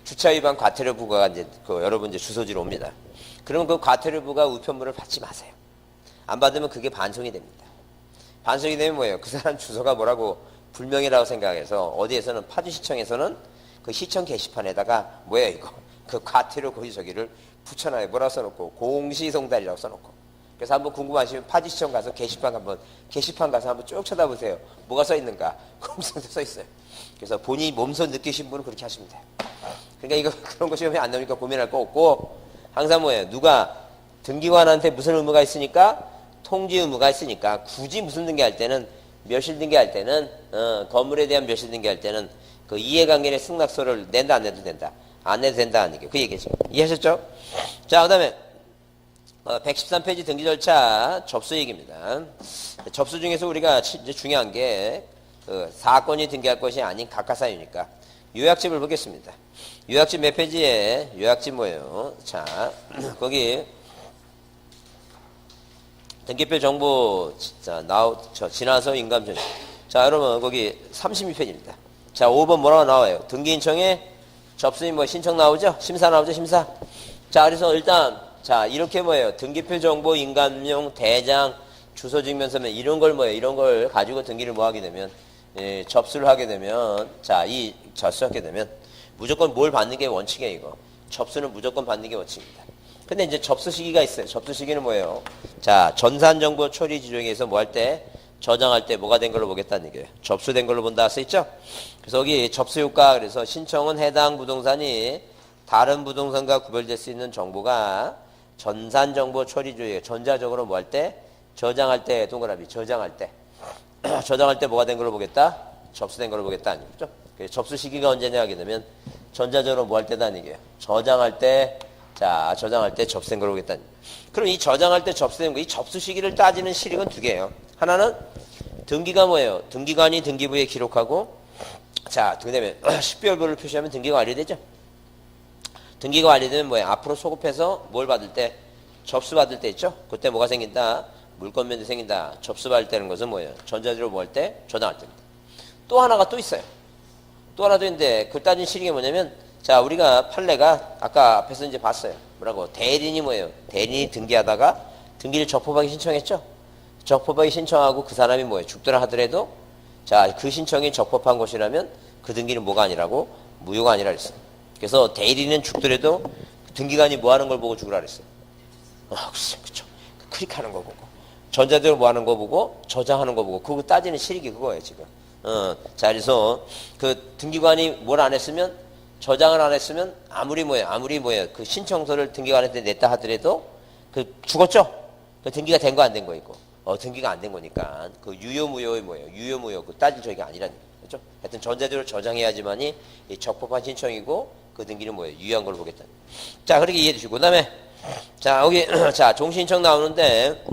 주차 위반 과태료부가 이제 여러분 이제 주소지로 옵니다. 그러면 그 과태료부가 우편물을 받지 마세요. 안 받으면 그게 반송이 됩니다. 반송이 되면 뭐예요? 그 사람 주소가 뭐라고 불명이라고 생각해서 어디에서는 파주시청에서는 그 시청 게시판에다가 뭐예요 이거 그 과태료 거기저기를 붙여놔요. 뭐라고 써놓고 공시송달이라고 써놓고. 그래서 한번 궁금하시면 파지시청 가서 게시판 가서 한번 쭉 쳐다보세요. 뭐가 써 있는가? 공시송달 써 있어요. 그래서 본인이 몸소 느끼신 분은 그렇게 하시면 돼요. 그러니까 이거 그런 거 시험에 안 나오니까 고민할 거 없고 항상 뭐예요? 누가 등기관한테 무슨 의무가 있으니까 통지 의무가 있으니까 굳이 무슨 등기할 때는 멸실 등기할 때는 건물에 대한 멸실 등기할 때는 그 이해관계의 승낙서를 낸다 안 내도 된다. 안 내도 된다 하는 게 그 얘기죠. 이해하셨죠? 자, 그다음에 113페이지 등기 절차 접수 얘기입니다. 접수 중에서 우리가 이제 중요한 게 사건이 등기할 것이 아닌 각하사유니까 요약집을 보겠습니다. 요약집 몇 페이지에 요약집 뭐예요? 자, 거기 등기표 정보 지나서 인감전. 자, 여러분 거기 32페이지입니다. 자, 5번 뭐라고 나와요? 등기인청에 접수인 뭐 신청 나오죠? 심사 나오죠? 심사. 자, 그래서 일단 자, 이렇게 뭐예요? 등기표 정보, 인감용, 대장, 주소 증명서면 이런 걸 뭐예요? 이런 걸 가지고 등기를 뭐 하게 되면 접수를 하게 되면 자, 이 접수하게 되면 무조건 뭘 받는 게 원칙이에요, 이거. 접수는 무조건 받는 게 원칙입니다. 근데 이제 접수 시기가 있어요. 접수 시기는 뭐예요? 자, 전산정보 처리 지정에서 뭐 할 때, 저장할 때 뭐가 된 걸로 보겠다는 얘기예요. 접수된 걸로 본다 써있죠? 그래서 여기 접수효과, 그래서 신청은 해당 부동산이 다른 부동산과 구별될 수 있는 정보가 전산정보 처리 조에 전자적으로 뭐 할 때, 저장할 때, 동그라미, 저장할 때. 저장할 때 뭐가 된 걸로 보겠다? 접수된 걸로 보겠다. 아니죠? 접수 시기가 언제냐 하게 되면 전자적으로 뭐 할 때다 얘기예요. 저장할 때, 자, 저장할 때 접수된 걸로 보겠다. 그럼 이 저장할 때 접수된 거, 이 접수 시기를 따지는 실익은 두 개예요. 하나는 등기가 뭐예요? 등기관이 등기부에 기록하고, 자, 그 다음에 식별부를 표시하면 등기가 완료되죠? 등기가 완료되면 뭐예요? 앞으로 소급해서 뭘 받을 때? 접수 받을 때 있죠? 그때 뭐가 생긴다? 물권면제 생긴다. 접수 받을 때는 것은 뭐예요? 전자적으로 뭐 할 때? 저장할 때입니다. 또 하나가 또 있어요. 또 하나 더 있는데 그 따진 실익이 뭐냐면 자, 우리가 판례가 아까 앞에서 이제 봤어요. 뭐라고? 대리인이 뭐예요? 대리인이 등기하다가 등기를 적법하게 신청했죠? 적법하게 신청하고 그 사람이 뭐예요? 죽더라 하더라도 자, 그 신청이 적법한 것이라면 그 등기는 뭐가 아니라고? 무효가 아니라 그랬어요. 그래서 대리인은 죽더라도 등기관이 뭐 하는 걸 보고 죽으라 그랬어요. 그쵸. 클릭하는 거 보고. 전자적으로 뭐 하는 거 보고 저장하는 거 보고 그거 따지는 실익이 그거예요, 지금. 자, 그래서 그 등기관이 뭘 안 했으면 저장을 안 했으면 아무리 뭐예요 그 신청서를 등기관한테 냈다 하더라도 그 죽었죠. 그 등기가 된 거 안 된 거 있고 등기가 안 된 거니까 그 유효무효의 뭐예요 유효무효 그 따질 저기가 아니라는 거죠. 하여튼 전자적으로 저장해야지만이 이 적법한 신청이고 그 등기는 뭐예요 유효한 걸 보겠다. 자, 그렇게 이해해 주시고 그다음에 자, 여기 자 종신청 나오는데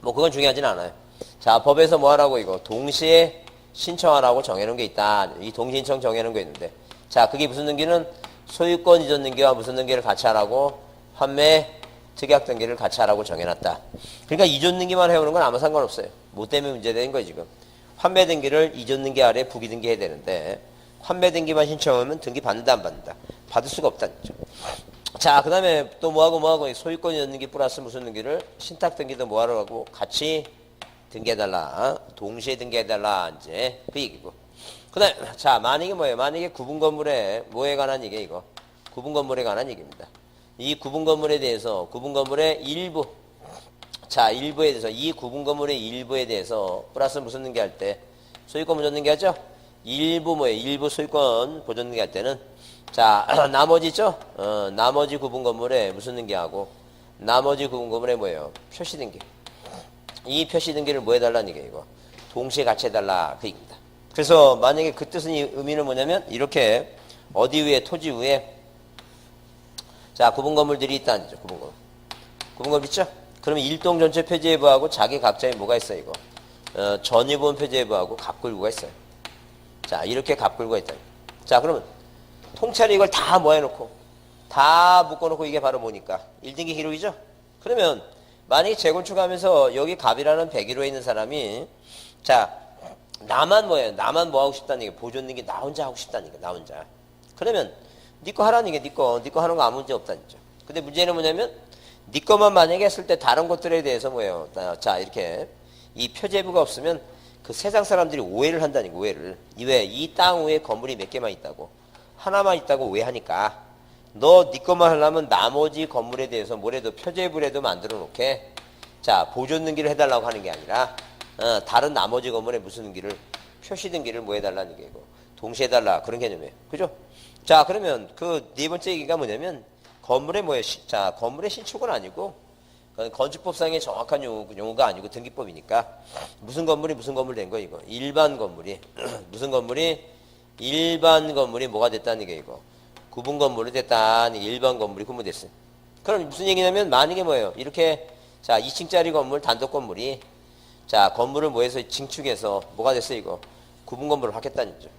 뭐 그건 중요하진 않아요. 자, 법에서 뭐 하라고 이거 동시에 신청하라고 정해놓은 게 있다. 이 동신청 정해놓은 게 있는데 자, 그게 무슨 등기는 소유권 이전 등기와 무슨 등기를 같이 하라고 환매 특약 등기를 같이 하라고 정해놨다. 그러니까 이전 등기만 해오는 건 아무 상관없어요. 뭐 때문에 문제되는 거예요, 지금. 환매 등기를 이전 등기 아래 부기 등기해야 되는데 환매 등기만 신청하면 등기 받는다 안 받는다? 받을 수가 없다는 거죠. 자, 그 다음에 또 뭐하고 소유권 이전 등기 플러스 무슨 등기를 신탁 등기도 뭐하라고 같이 등기해달라. 동시에 등기해달라. 이제 그 얘기고. 그 다음에 자, 만약에 뭐예요? 만약에 구분 건물에 뭐에 관한 얘기예요, 이거? 구분 건물에 관한 얘기입니다. 이 구분 건물에 대해서 구분 건물의 일부 자, 일부에 대해서 이 구분 건물의 일부에 대해서 플러스 무슨 등기할 때 소유권 보존 등기하죠? 일부 뭐예요? 일부 소유권 보존 등기할 때는 자, 나머지 있죠? 나머지 구분 건물에 무슨 등기하고 나머지 구분 건물에 뭐예요? 표시 등기. 이 표시 등기를 뭐 해달라는 얘기예요, 이거. 동시에 같이 해달라. 그 얘기입니다. 그래서 만약에 그 뜻은 의미는 뭐냐면 이렇게 어디 위에 토지 위에 자, 구분 건물들이 있다는 거죠. 구분 건물. 구분 건물 있죠? 그러면 일동 전체 표지해부하고 자기 각자의 뭐가 있어요, 이거? 전유본 표지해부하고 갑굴구가 있어요. 자, 이렇게 갑굴구가 있다. 자, 그러면 통째로 이걸 다 모아놓고 다 묶어놓고 이게 바로 뭐니까 1등기 기록이죠? 그러면 만약에 재건축하면서 여기 갑이라는 101호에 있는 사람이 자, 나만 뭐예요? 나만 뭐 하고 싶다는 얘기 보존 등기 나 혼자 하고 싶다는 얘기 나 혼자. 그러면 네 거 하라는 얘기 네 거 하는 거 아무 문제 없다는 거죠. 근데 문제는 뭐냐면 네 거만 만약에 했을 때 다른 것들에 대해서 뭐예요? 자, 이렇게 이 표제부가 없으면 그 세상 사람들이 오해를 한다는 거 오해를. 왜? 이 땅 위에 건물이 몇 개만 있다고 하나만 있다고 오해하니까 너 네 것만 하려면 나머지 건물에 대해서 뭐래도 표제부라도 만들어 놓게. 자, 보존 등기를 해달라고 하는 게 아니라 다른 나머지 건물에 무슨 등기를 표시 등기를 뭐 해달라는 얘기고 동시에 해달라 그런 개념이에요. 그죠? 자, 그러면 그 네 번째 얘기가 뭐냐면 건물의 뭐예요? 자, 건물의 신축은 아니고 건축법상의 정확한 용어가 아니고 등기법이니까 무슨 건물이 무슨 건물 된 거 이거 일반 건물이 무슨 건물이 일반 건물이 뭐가 됐다는 게 이거 구분 건물이 됐다는 일반 건물이 구분됐어요. 그럼 무슨 얘기냐면 만약에 뭐예요? 이렇게 자 2층짜리 건물 단독 건물이 자 건물을 뭐해서 증축해서 뭐가 됐어요 이거 구분 건물을 받겠다는 거죠.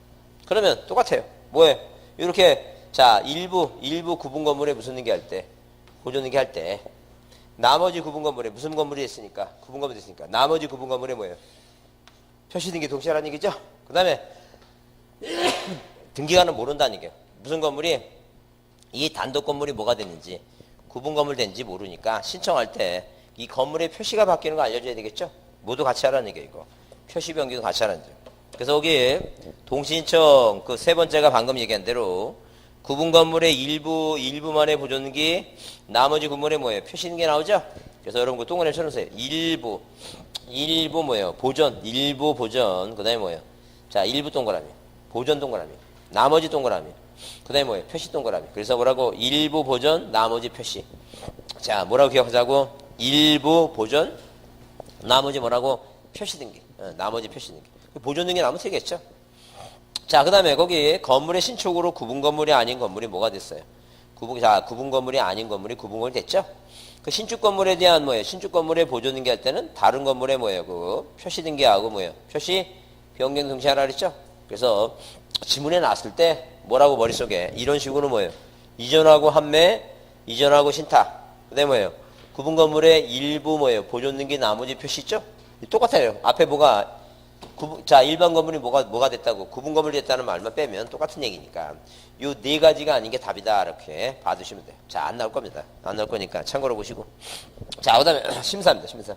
그러면 똑같아요. 뭐예요? 이렇게 자 일부 구분 건물에 무슨 등기 할 때 보존 등기 할 때 나머지 구분 건물에 무슨 건물이 됐으니까 구분 건물이 됐으니까 나머지 구분 건물에 뭐예요? 표시 등기 동시에 하라는 얘기죠. 그 다음에 등기관은 모른다는 얘기예요. 무슨 건물이 이 단독 건물이 뭐가 됐는지 구분 건물 된지 모르니까 신청할 때 이 건물의 표시가 바뀌는 거 알려줘야 되겠죠. 모두 같이 하라는 얘기예요. 이거 표시 변경도 같이 하라는 얘기예요. 그래서 여기 동시신청 그 세 번째가 방금 얘기한 대로 구분 건물의 일부만의 보존기 나머지 구분에 뭐예요? 표시는 게 나오죠? 그래서 여러분 그 동그라미 쳐놓으세요. 일부 뭐예요? 보존, 일부 보존. 그 다음에 뭐예요? 자, 일부 동그라미, 보존 동그라미, 나머지 동그라미. 그 다음에 뭐예요? 표시 동그라미. 그래서 뭐라고? 일부 보존, 나머지 표시. 자, 뭐라고 기억하자고? 일부 보존, 나머지 뭐라고? 표시 등기. 나머지 표시 등기. 보존 등기 나머지 되겠죠? 자, 그 다음에 거기 건물의 신축으로 구분 건물이 아닌 건물이 뭐가 됐어요? 구분 건물이 아닌 건물이 구분 건물이 됐죠? 그 신축 건물에 대한 뭐예요? 신축 건물의 보존 등기할 때는 다른 건물에 뭐예요? 그 표시 등기하고 뭐예요? 표시 변경 등시하라 그랬죠? 그래서 지문에 나왔을 때 뭐라고 머릿속에 이런 식으로 뭐예요? 이전하고 판매, 이전하고 신탁. 그 다음에 뭐예요? 구분 건물의 일부 뭐예요? 보존 등기 나머지 표시 있죠? 똑같아요. 앞에 뭐가 자, 일반 건물이 뭐가 됐다고 구분 건물이 됐다는 말만 빼면 똑같은 얘기니까 요 네 가지가 아닌 게 답이다 이렇게 봐두시면 돼요. 자, 안 나올 겁니다. 안 나올 거니까 참고로 보시고. 자, 그 다음에 심사입니다.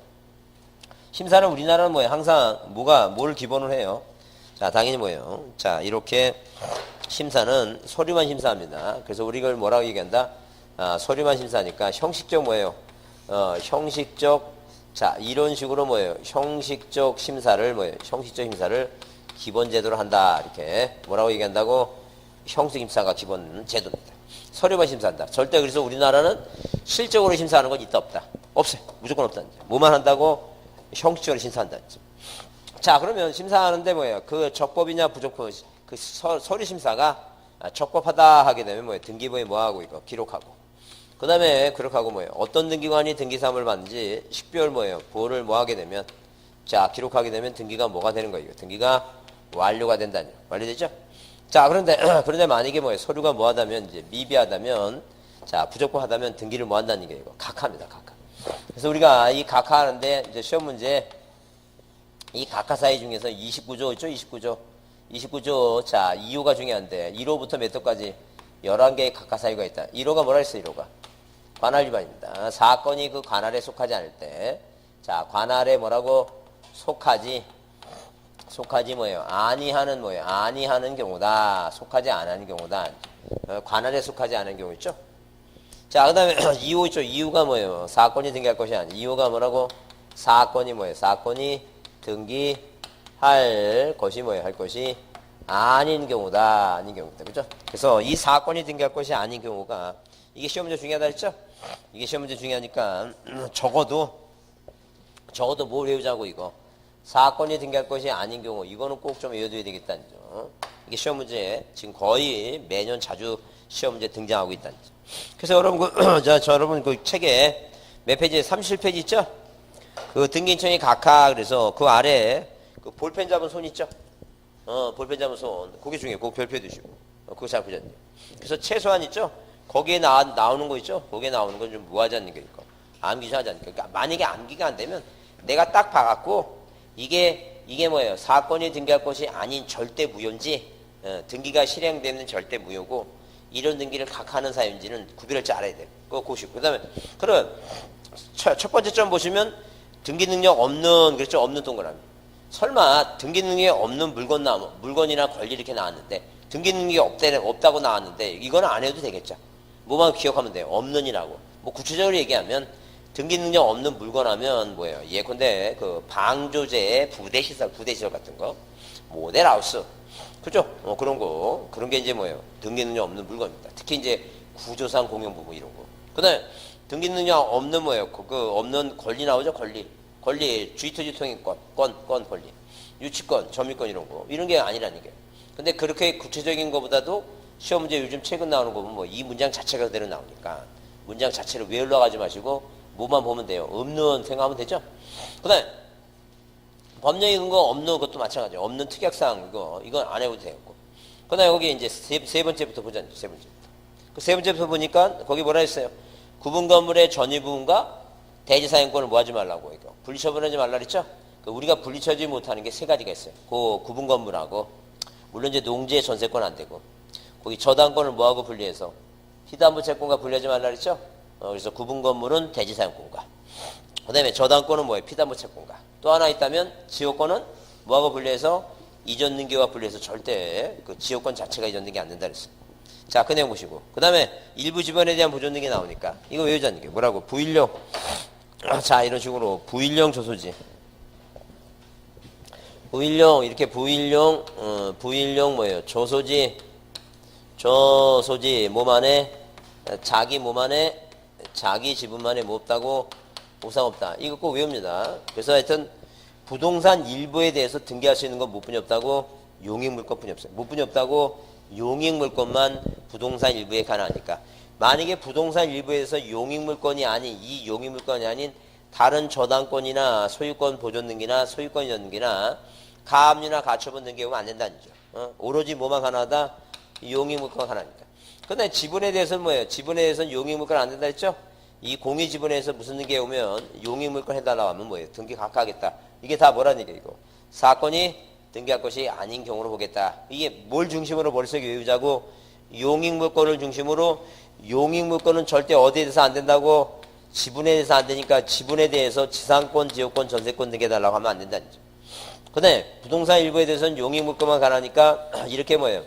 심사는 우리나라는 뭐예요? 항상 뭘 기본으로 해요? 자, 당연히 뭐예요? 자, 이렇게 심사는 서류만 심사합니다. 그래서 우리 이걸 뭐라고 얘기한다? 서류만 심사하니까 형식적 뭐예요? 형식적 자, 이런 식으로 뭐예요? 형식적 심사를 기본 제도로 한다. 이렇게 뭐라고 얘기한다고? 형식 심사가 기본 제도입니다. 서류만 심사한다. 절대 그래서 우리나라는 실적으로 심사하는 건 있다 없다. 없어요. 무조건 없다는 거죠. 뭐만 한다고? 형식적으로 심사한다. 자, 그러면 심사하는데 뭐예요? 그 적법이냐 부적법 그 서류 심사가 적법하다 하게 되면 뭐예요? 등기부에 뭐하고 이거 기록하고. 그 다음에 기록하고 뭐예요? 어떤 등기관이 등기사무를 받는지 식별 뭐예요? 보호를 뭐하게 되면 자 기록하게 되면 등기가 뭐가 되는 거예요? 등기가 완료가 된다는 완료되죠? 자 그런데 만약에 뭐예요? 서류가 뭐하다면 이제 미비하다면 자 부적법하다면 등기를 뭐한다는 얘기예요? 각하입니다. 각하. 그래서 우리가 이 각하하는데 이제 시험 문제 이 각하 사이 중에서 29조 있죠? 29조 자 2호가 중요한데 1호부터 몇 호까지 11개의 각하 사유가 있다. 1호가 뭐라 했어요? 1호가 관할 위반입니다. 사건이 그 관할에 속하지 않을 때, 자 관할에 뭐라고 속하지 뭐예요? 아니하는 뭐예요? 아니하는 경우다. 속하지 않은 경우다. 관할에 속하지 않은 경우 있죠? 자 그다음에 2호 있죠? 2호가 뭐예요? 사건이 등기할 것이 아니. 2호가 뭐라고? 사건이 뭐예요? 사건이 등기할 것이 뭐예요? 할 것이 아닌 경우다. 아닌 경우다. 그죠? 그래서 이 사건이 등기할 것이 아닌 경우가 이게 시험 문제 중요하다 했죠? 이게 시험 문제 중요하니까 적어도 뭘 외우자고 이거. 사건이 등기할 것이 아닌 경우 이거는 꼭 좀 외워둬야 되겠다는 점. 이게 시험 문제에 지금 거의 매년 자주 시험 문제 등장하고 있다는 점. 그래서 여러분 여러분 그 책에 몇 페이지 37페이지 있죠? 그 등기인청이 각하 그래서 그 아래에 그 볼펜 잡은 손 있죠? 볼펜 잡은 손. 그게 중요해요. 그거 별표 두시고. 그거 잘 보셨네요. 그래서 최소한 있죠? 거기에 나오는 거 있죠? 거기에 나오는 건 좀 무하지 않는 게 있고. 암기 좀 하지 않는 거. 그러니까 만약에 암기가 안 되면 내가 딱 봐갖고 이게 뭐예요? 사건이 등기할 것이 아닌 절대 무효인지 등기가 실행되는 절대 무효고 이런 등기를 각하는 사유인지는 구별할 줄 알아야 돼요. 그거 보시고. 그 다음에 그럼 첫 번째 점 보시면 등기 능력 없는 그렇죠? 없는 동그라미. 설마 등기 능력이 없는 물건이나 권리 이렇게 나왔는데 등기 능력이 없다고 나왔는데 이거는 안 해도 되겠죠. 뭐만 기억하면 돼요. 없는이라고. 뭐 구체적으로 얘기하면 등기 능력 없는 물건 하면 뭐예요? 예컨대 그 방조제의 부대시설 같은 거, 모델하우스, 그죠? 그런 거, 그런 게 이제 뭐예요? 등기 능력 없는 물건입니다. 특히 이제 구조상 공용부분 이런 거. 그다음에 등기 능력 없는 뭐예요? 그 없는 권리 나오죠? 권리, G2G 통행권, 권리, 유치권, 점유권 이런 거, 이런 게 아니라는 게. 근데 그렇게 구체적인 것보다도 시험 문제 요즘 최근 나오는 거 보면 뭐 이 문장 자체가 그대로 나오니까 문장 자체를 외우러 가지 마시고 뭐만 보면 돼요. 없는 생각하면 되죠? 그 다음에 법령 읽은 거 없는 것도 마찬가지예요. 없는 특약사항 이건 안 해도 되겠고. 그 다음에 거기 이제 세 번째부터 보자죠. 세 번째부터. 그 세 번째부터 보니까 거기 뭐라 했어요? 구분 건물의 전유 부분과 대지 사용권을 뭐 하지 말라고 이거. 분리처분하지 말라 그랬죠? 우리가 분리처지 못하는 게 세 가지가 있어요. 그 구분 건물하고 물론 이제 농지의 전세권 안 되고 거기 저당권을 뭐하고 분리해서 피담보 채권과 분리하지 말라 그랬죠? 그래서 구분 건물은 대지 사용권과 그 다음에 저당권은 뭐예요? 피담보 채권과 또 하나 있다면 지역권은 뭐하고 분리해서 이전 등기와 분리해서 절대 그 지역권 자체가 이전 등기 안 된다 그랬어요. 자, 그 내용 보시고 그 다음에 일부 지번에 대한 보존 등기 나오니까 이거 외우자는 게 뭐라고? 부일령. 자, 이런 식으로 부일령 조소지. 부일령 이렇게 부일령 뭐예요? 조소지 몸 안에 자기 몸 안에 자기 지분만에 뭐 없다고? 보상 없다. 이거 꼭 외웁니다. 그래서 하여튼 부동산 일부에 대해서 등기할 수 있는 건 뭐뿐이 없다고? 용익물권뿐이 없어요. 뭐뿐이 없다고? 용익물권만 부동산 일부에 가능하니까. 만약에 부동산 일부에서 용익물권이 아닌 이 용익물권이 아닌 다른 저당권이나 소유권 보존 등기나 소유권 이전 등기나 가압류나 가처분 등기 오면 안 된다는 거죠. 오로지 뭐만 가능하다? 용익물권만 가능하니까. 근데 지분에 대해서는 뭐예요? 지분에 대해서는 용익물권 안 된다 했죠? 이 공유 지분에서 무슨 등기에 오면 용익물권 해달라고 하면 뭐예요? 등기 각하하겠다. 이게 다 뭐라는 얘기예요, 이거. 사건이 등기할 것이 아닌 경우로 보겠다. 이게 뭘 중심으로 머릿속에 외우자고? 용익물권을 중심으로 용익물권은 절대 어디에 대해서 안 된다고? 지분에 대해서 안 되니까 지분에 대해서 지상권, 지역권, 전세권 등기 해달라고 하면 안 된다는 거죠. 근데 부동산 일부에 대해서는 용익물권만 가능하니까 이렇게 뭐예요?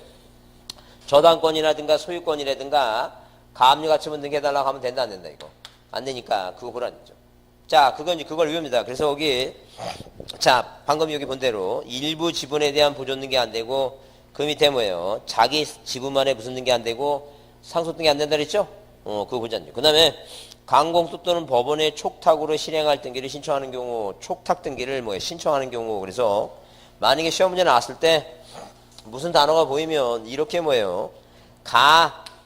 저당권이라든가 소유권이라든가 가압류 가처분 등기 해달라고 하면 된다 안 된다 이거. 안 되니까 그거 보라는 거죠. 자, 그걸 외웁니다. 그래서 여기 자, 방금 여기 본 대로 일부 지분에 대한 보존 등기 안 되고 그 밑에 뭐예요? 자기 지분만에 무슨 등기 안 되고 상속 등기 안 된다 그랬죠? 그거 보자니요. 그 다음에 강공소 또는 법원의 촉탁으로 실행할 등기를 신청하는 경우 촉탁 등기를 뭐예요? 신청하는 경우 그래서 만약에 시험 문제 나왔을 때 무슨 단어가 보이면 이렇게 뭐예요?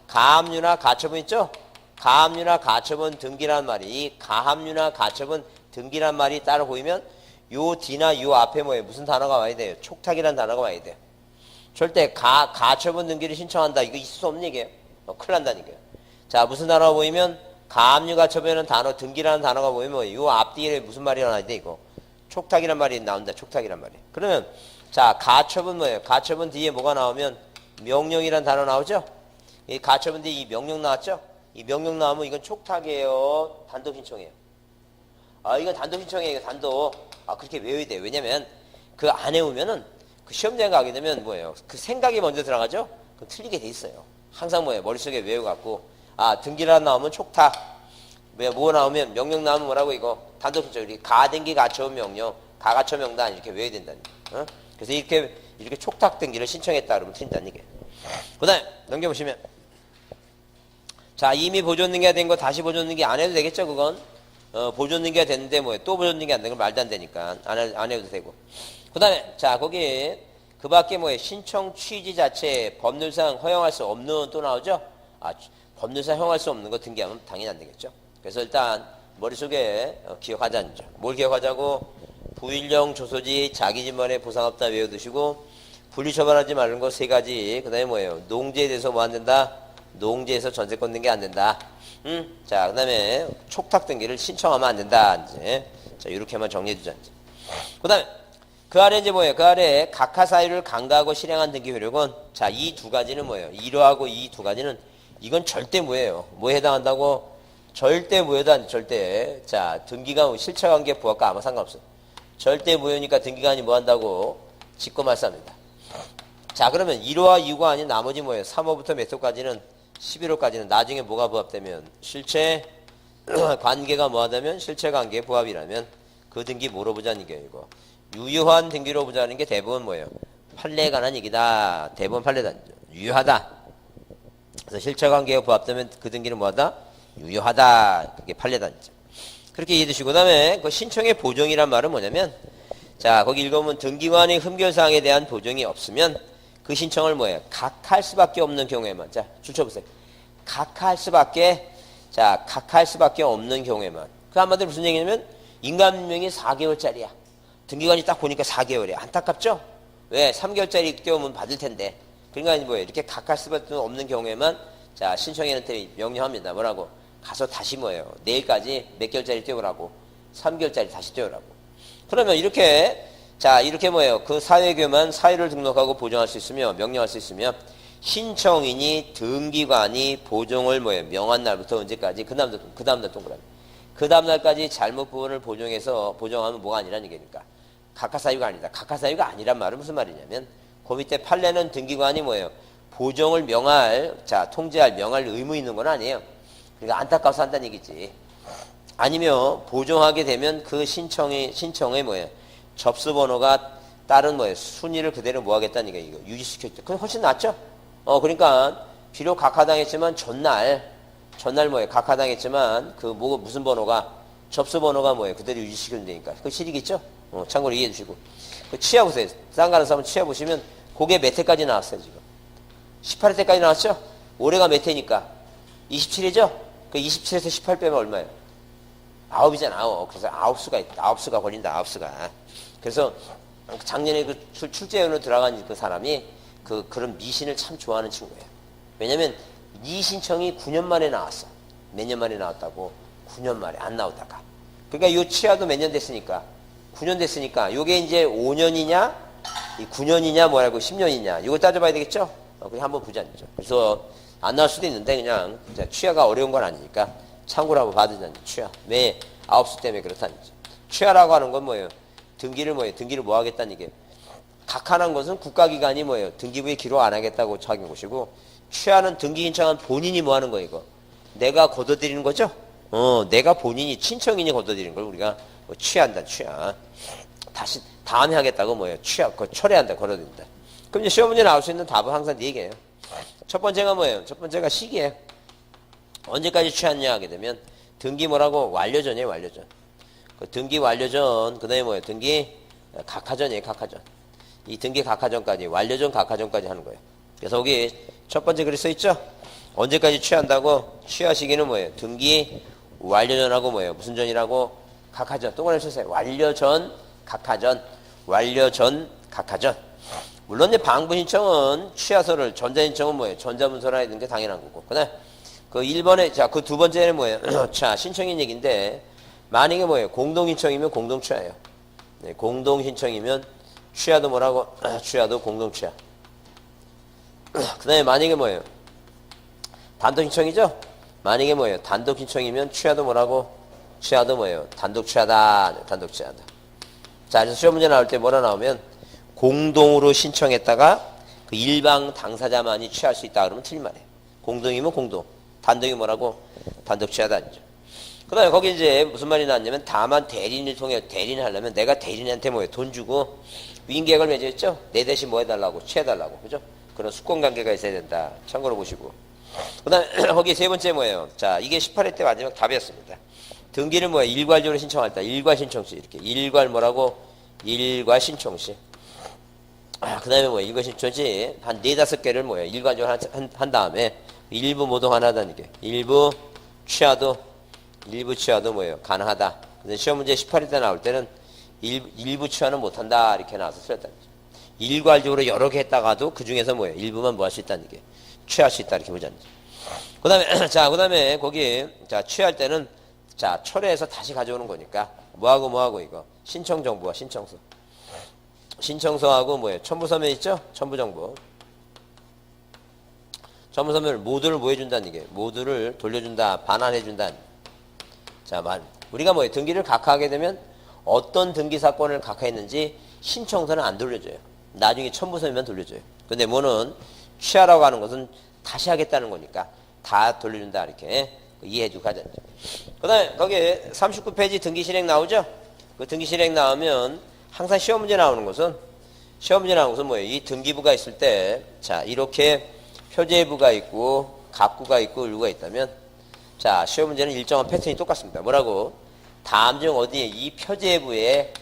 가압류나 가처분 있죠? 가압류나 가처분 등기란 말이 가압류나 가처분 등기란 말이 따로 보이면 요 뒤나 요 앞에 뭐예요? 무슨 단어가 와야 돼요? 촉탁이란 단어가 와야 돼요. 절대 가처분 등기를 신청한다. 이거 있을 수 없는 얘기예요. 큰일 난다는 얘기예요. 자, 무슨 단어가 보이면 가압류 가처분이라는 단어, 등기라는 단어가 보이면 요 앞뒤에 무슨 말이 나와야 돼, 이거? 촉탁이란 말이 나온다. 촉탁이란 말이. 그러면 자, 가처분 뭐예요? 가처분 뒤에 뭐가 나오면 명령이란 단어 나오죠? 이 가처분 뒤에 이 명령 나왔죠? 이 명령 나오면 이건 촉탁이에요? 단독 신청이에요? 이건 단독 신청이에요. 단독. 그렇게 외워야 돼요. 왜냐면 그 안 외우면은 그 시험장에 가게 되면 뭐예요? 그 생각이 먼저 들어가죠? 그럼 틀리게 돼 있어요. 항상 뭐예요? 머릿속에 외워갖고 등기란 나오면 촉탁. 뭐 나오면 명령 나오면 뭐라고 이거? 단독 신청. 이렇게 가등기 가처분 명령, 가가처 명단 이렇게 외워야 된다는 거예요. 그래서 이렇게 촉탁 등기를 신청했다 그러면 틀린다는 얘기예요. 그 다음에 넘겨보시면 자, 이미 보존 등기가 된 거 다시 보존 등기 안 해도 되겠죠, 그건? 보존 등기가 됐는데 뭐예요? 또 보존 등기 안 되는 건 말도 안 되니까 안 해도 되고. 그 다음에 자, 거기 그 밖에 뭐예요? 신청 취지 자체 법률상 허용할 수 없는 또 나오죠? 법률상 허용할 수 없는 거 등기하면 당연히 안 되겠죠. 그래서 일단 머릿속에 기억하자는 거죠. 뭘 기억하자고? 부일령 조소지 자기 집만의 보상 없다 외워두시고 분리처분하지 말는 거 세 가지. 그 다음에 뭐예요? 농지에 대해서 뭐 안 된다? 농지에서 전세권 등기 안 된다. 자, 그 다음에 촉탁 등기를 신청하면 안 된다. 이제 자, 이렇게만 정리해두자. 그 다음에 그 아래 이제 뭐예요? 그 아래 각하 사유를 간과하고 실행한 등기 효력은 자, 이 두 가지는 뭐예요? 이러하고 이 두 가지는 이건 절대 뭐예요? 뭐에 해당한다고? 절대 무효다. 절대. 자, 등기가 실체관계 부합과 아무 상관없어. 절대 무효니까 등기관이 뭐 한다고? 직권 말소합니다. 자, 그러면 1호와 2호가 아닌 나머지 뭐예요? 3호부터 몇 호까지는 11호까지는 나중에 뭐가 부합되면 실체 관계가 뭐하다면 실체 관계의 부합이라면 그 등기 뭐로 보자는 얘기고 유효한 등기로 보자는 게 대부분 뭐예요? 판례에 관한 얘기다. 대부분 판례다. 유효하다. 그래서 실체 관계가 부합되면 그 등기는 뭐하다? 유효하다. 그게 판례다. 그렇게 이해되시고 그다음에 그 신청의 보정이란 말은 뭐냐면 자 거기 읽어보면 등기관의 흠결사항에 대한 보정이 없으면 그 신청을 뭐예요? 각할 수밖에 없는 경우에만 자 줄쳐보세요. 각할 수밖에 없는 경우에만 그 한마디로 무슨 얘기냐면 인감명이 4개월짜리야. 등기관이 딱 보니까 4개월이야. 안타깝죠? 왜? 3개월짜리 뛰어오면 받을 텐데. 그러니까 뭐예요? 이렇게 각할 수밖에 없는 경우에만 자 신청인한테 명령합니다. 뭐라고? 가서 다시 뭐예요? 내일까지 몇 개월짜리 뛰어오라고 3개월짜리 다시 뛰어오라고. 그러면 이렇게 자 이렇게 뭐예요? 그 사회교만 사유를 등록하고 보정할 수 있으며 명령할 수 있으며 신청인이 등기관이 보정을 뭐예요? 명한 날부터 언제까지? 그 다음날 동그라미. 그 다음날까지 잘못 부분을 보정하면 뭐가 아니라는 얘기니까. 각하사유가 아니다. 각하사유가 아니란 말은 무슨 말이냐면 그 밑에 판례는 등기관이 뭐예요? 보정을 통제할 명할 의무 있는 건 아니에요. 그러니까 안타까워서 한다는 얘기지. 아니면 보정하게 되면 그 신청의 뭐예요? 접수번호가 다른 뭐예요? 순위를 그대로 뭐하겠다는 얘기예요. 이거 유지시켰죠. 그건 훨씬 낫죠? 그러니까 비록 각하당했지만 전날 뭐예요? 각하당했지만 그 무슨 번호가 접수번호가 뭐예요? 그대로 유지시키면 되니까. 그거 실익있죠? 참고로 이해해 주시고. 그 치아 보세요. 쌍 가는 사람은 치아 보시면 그게 몇 회까지 나왔어요, 지금? 18회 때까지 나왔죠? 올해가 몇 회니까? 27회죠? 그 27에서 18 빼면 얼마예요? 9이잖아. 그래서 9수가 있다. 9수가 걸린다. 9수가. 그래서 작년에 그 출제위원으로 들어간 그 사람이 그런 미신을 참 좋아하는 친구예요. 왜냐면 이 신청이 9년 만에 나왔어. 몇 년 만에 나왔다고? 9년 만에 안 나오다가. 그러니까 요 치아도 몇 년 됐으니까 9년 됐으니까 요게 이제 5년이냐 9년이냐 뭐라고 10년이냐 이거 따져봐야 되겠죠? 그냥 한번 보자. 그래서 안 나올 수도 있는데 그냥 취하가 어려운 건 아니니까 참고로 한번 받으자니 취하. 왜? 9수 때문에 그렇다는 거죠. 취하라고 하는 건 뭐예요? 등기를 뭐 하겠다는 얘기예요. 각하는 것은 국가기관이 뭐예요? 등기부에 기록 안 하겠다고 하는 것이고 취하는 등기 신청한 본인이 뭐 하는 거예요? 이거? 내가 걷어들이는 거죠? 내가 본인이 친청인이 걷어들이는 걸 우리가 취한다. 취하. 다시 다음에 하겠다고 뭐예요? 철회한다. 걸어든다. 그럼 이제 시험 문제 나올 수 있는 답은 항상 4개예요. 첫 번째가 뭐예요? 첫 번째가 시기예요. 언제까지 취하냐 하게 되면 등기 뭐라고? 완료전이에요. 완료전. 그 등기 완료전 그 다음에 뭐예요? 등기 각하전이에요. 각하전. 이 등기 각하전까지 완료전 각하전까지 하는 거예요. 그래서 여기 첫 번째 글이 써있죠? 언제까지 취한다고? 취하 시기는 뭐예요? 등기 완료전하고 뭐예요? 무슨 전이라고? 각하전. 동그라미 쳐주세요. 완료전 각하전. 완료전 각하전. 물론 이제 방부 신청은 취하서를 전자신청은 뭐예요? 전자문서를 해야 되는 게 당연한 거고. 그다음 그 1번에 자 그 두 번째는 뭐예요? 자 신청인 얘기인데 만약에 뭐예요? 공동신청이면 공동취하예요. 네, 공동신청이면 취하도 뭐라고? 취하도 공동취하. 그 다음에 만약에 뭐예요? 단독신청이죠? 만약에 뭐예요? 단독신청이면 취하도 뭐라고? 취하도 뭐예요? 단독취하다. 단독취하다. 자, 그래서 시험 문제 나올 때 뭐라 나오면 공동으로 신청했다가 그 일방 당사자만이 취할 수 있다 그러면 틀린 말이에요. 공동이면 공동. 단독이 뭐라고? 단독취하다. 그 다음에 거기 이제 무슨 말이 나왔냐면 다만 대리인을 통해 대리인을 하려면 내가 대리인한테 뭐예요? 돈 주고 위임계약을 맺었죠? 내 대신 뭐 해달라고? 취해달라고. 그죠? 그런 수권관계가 있어야 된다. 참고로 보시고. 그 다음에 거기 세 번째 뭐예요? 자, 이게 18회 때 마지막 답이었습니다. 등기를 뭐예요? 일괄적으로 신청할 때. 일괄 신청시. 이렇게. 일괄 뭐라고? 일괄 신청시. 그 다음에 뭐예요? 일괄 신청시. 한 4-5개를 뭐예요? 일괄적으로 한 다음에 일부 모두 하나다는 게. 일부 취하도 뭐예요? 가능하다. 근데 시험 문제 18회 때 나올 때는 일부 취하는 못한다. 이렇게 나와서 틀렸다는 거죠. 일괄적으로 여러 개 했다가도 그 중에서 뭐예요? 일부만 뭐 할 수 있다는 게. 취할 수 있다. 이렇게 보자는 거죠. 그 다음에, 자, 그 다음에 거기, 자, 취할 때는 자, 철회해서 다시 가져오는 거니까 뭐하고 이거. 신청정보와 신청서. 신청서하고 뭐예요? 첨부서면 있죠? 첨부정보. 첨부서면을 모두를 뭐 해준다는 게. 모두를 돌려준다. 반환해준다. 자, 우리가 뭐예요? 등기를 각하하게 되면 어떤 등기 사건을 각하했는지 신청서는 안 돌려줘요. 나중에 첨부서면 돌려줘요. 근데 뭐는 취하라고 하는 것은 다시 하겠다는 거니까 다 돌려준다 이렇게 이해해주고 가자. 그 다음에 거기 39페이지 등기 실행 나오죠? 그 등기 실행 나오면 항상 시험 문제 나오는 것은 뭐예요? 이 등기부가 있을 때 자 이렇게 표제부가 있고 갑구가 있고 을구가 있다면 자 시험 문제는 일정한 패턴이 똑같습니다. 뭐라고? 다음 중 어디에 이 표제부에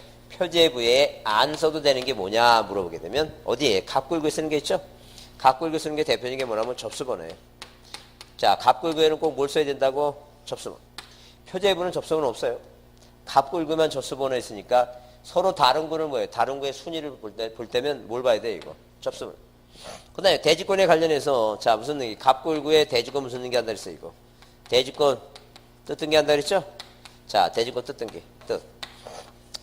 안 써도 되는 게 뭐냐 물어보게 되면 어디에 갑구 을구에 쓰는 게 있죠? 갑구 을구 쓰는 게 대표적인 게 뭐냐면 접수번호예요. 자 갑구 을구에는 꼭 뭘 써야 된다고? 접수번호. 표제부는 접수번호 없어요. 갑구 을구만 접수번호 있으니까 서로 다른 구는 뭐예요? 다른 구의 순위를 볼 때면 뭘 봐야 돼 이거? 접수번호. 그 다음에 대지권에 관련해서 자 무슨 등기? 갑구 을구에 대지권 무슨 등기 한다 그랬어 이거? 대지권 뜻 등기 한다 그랬죠? 자 대지권 뜻 등기 뜻.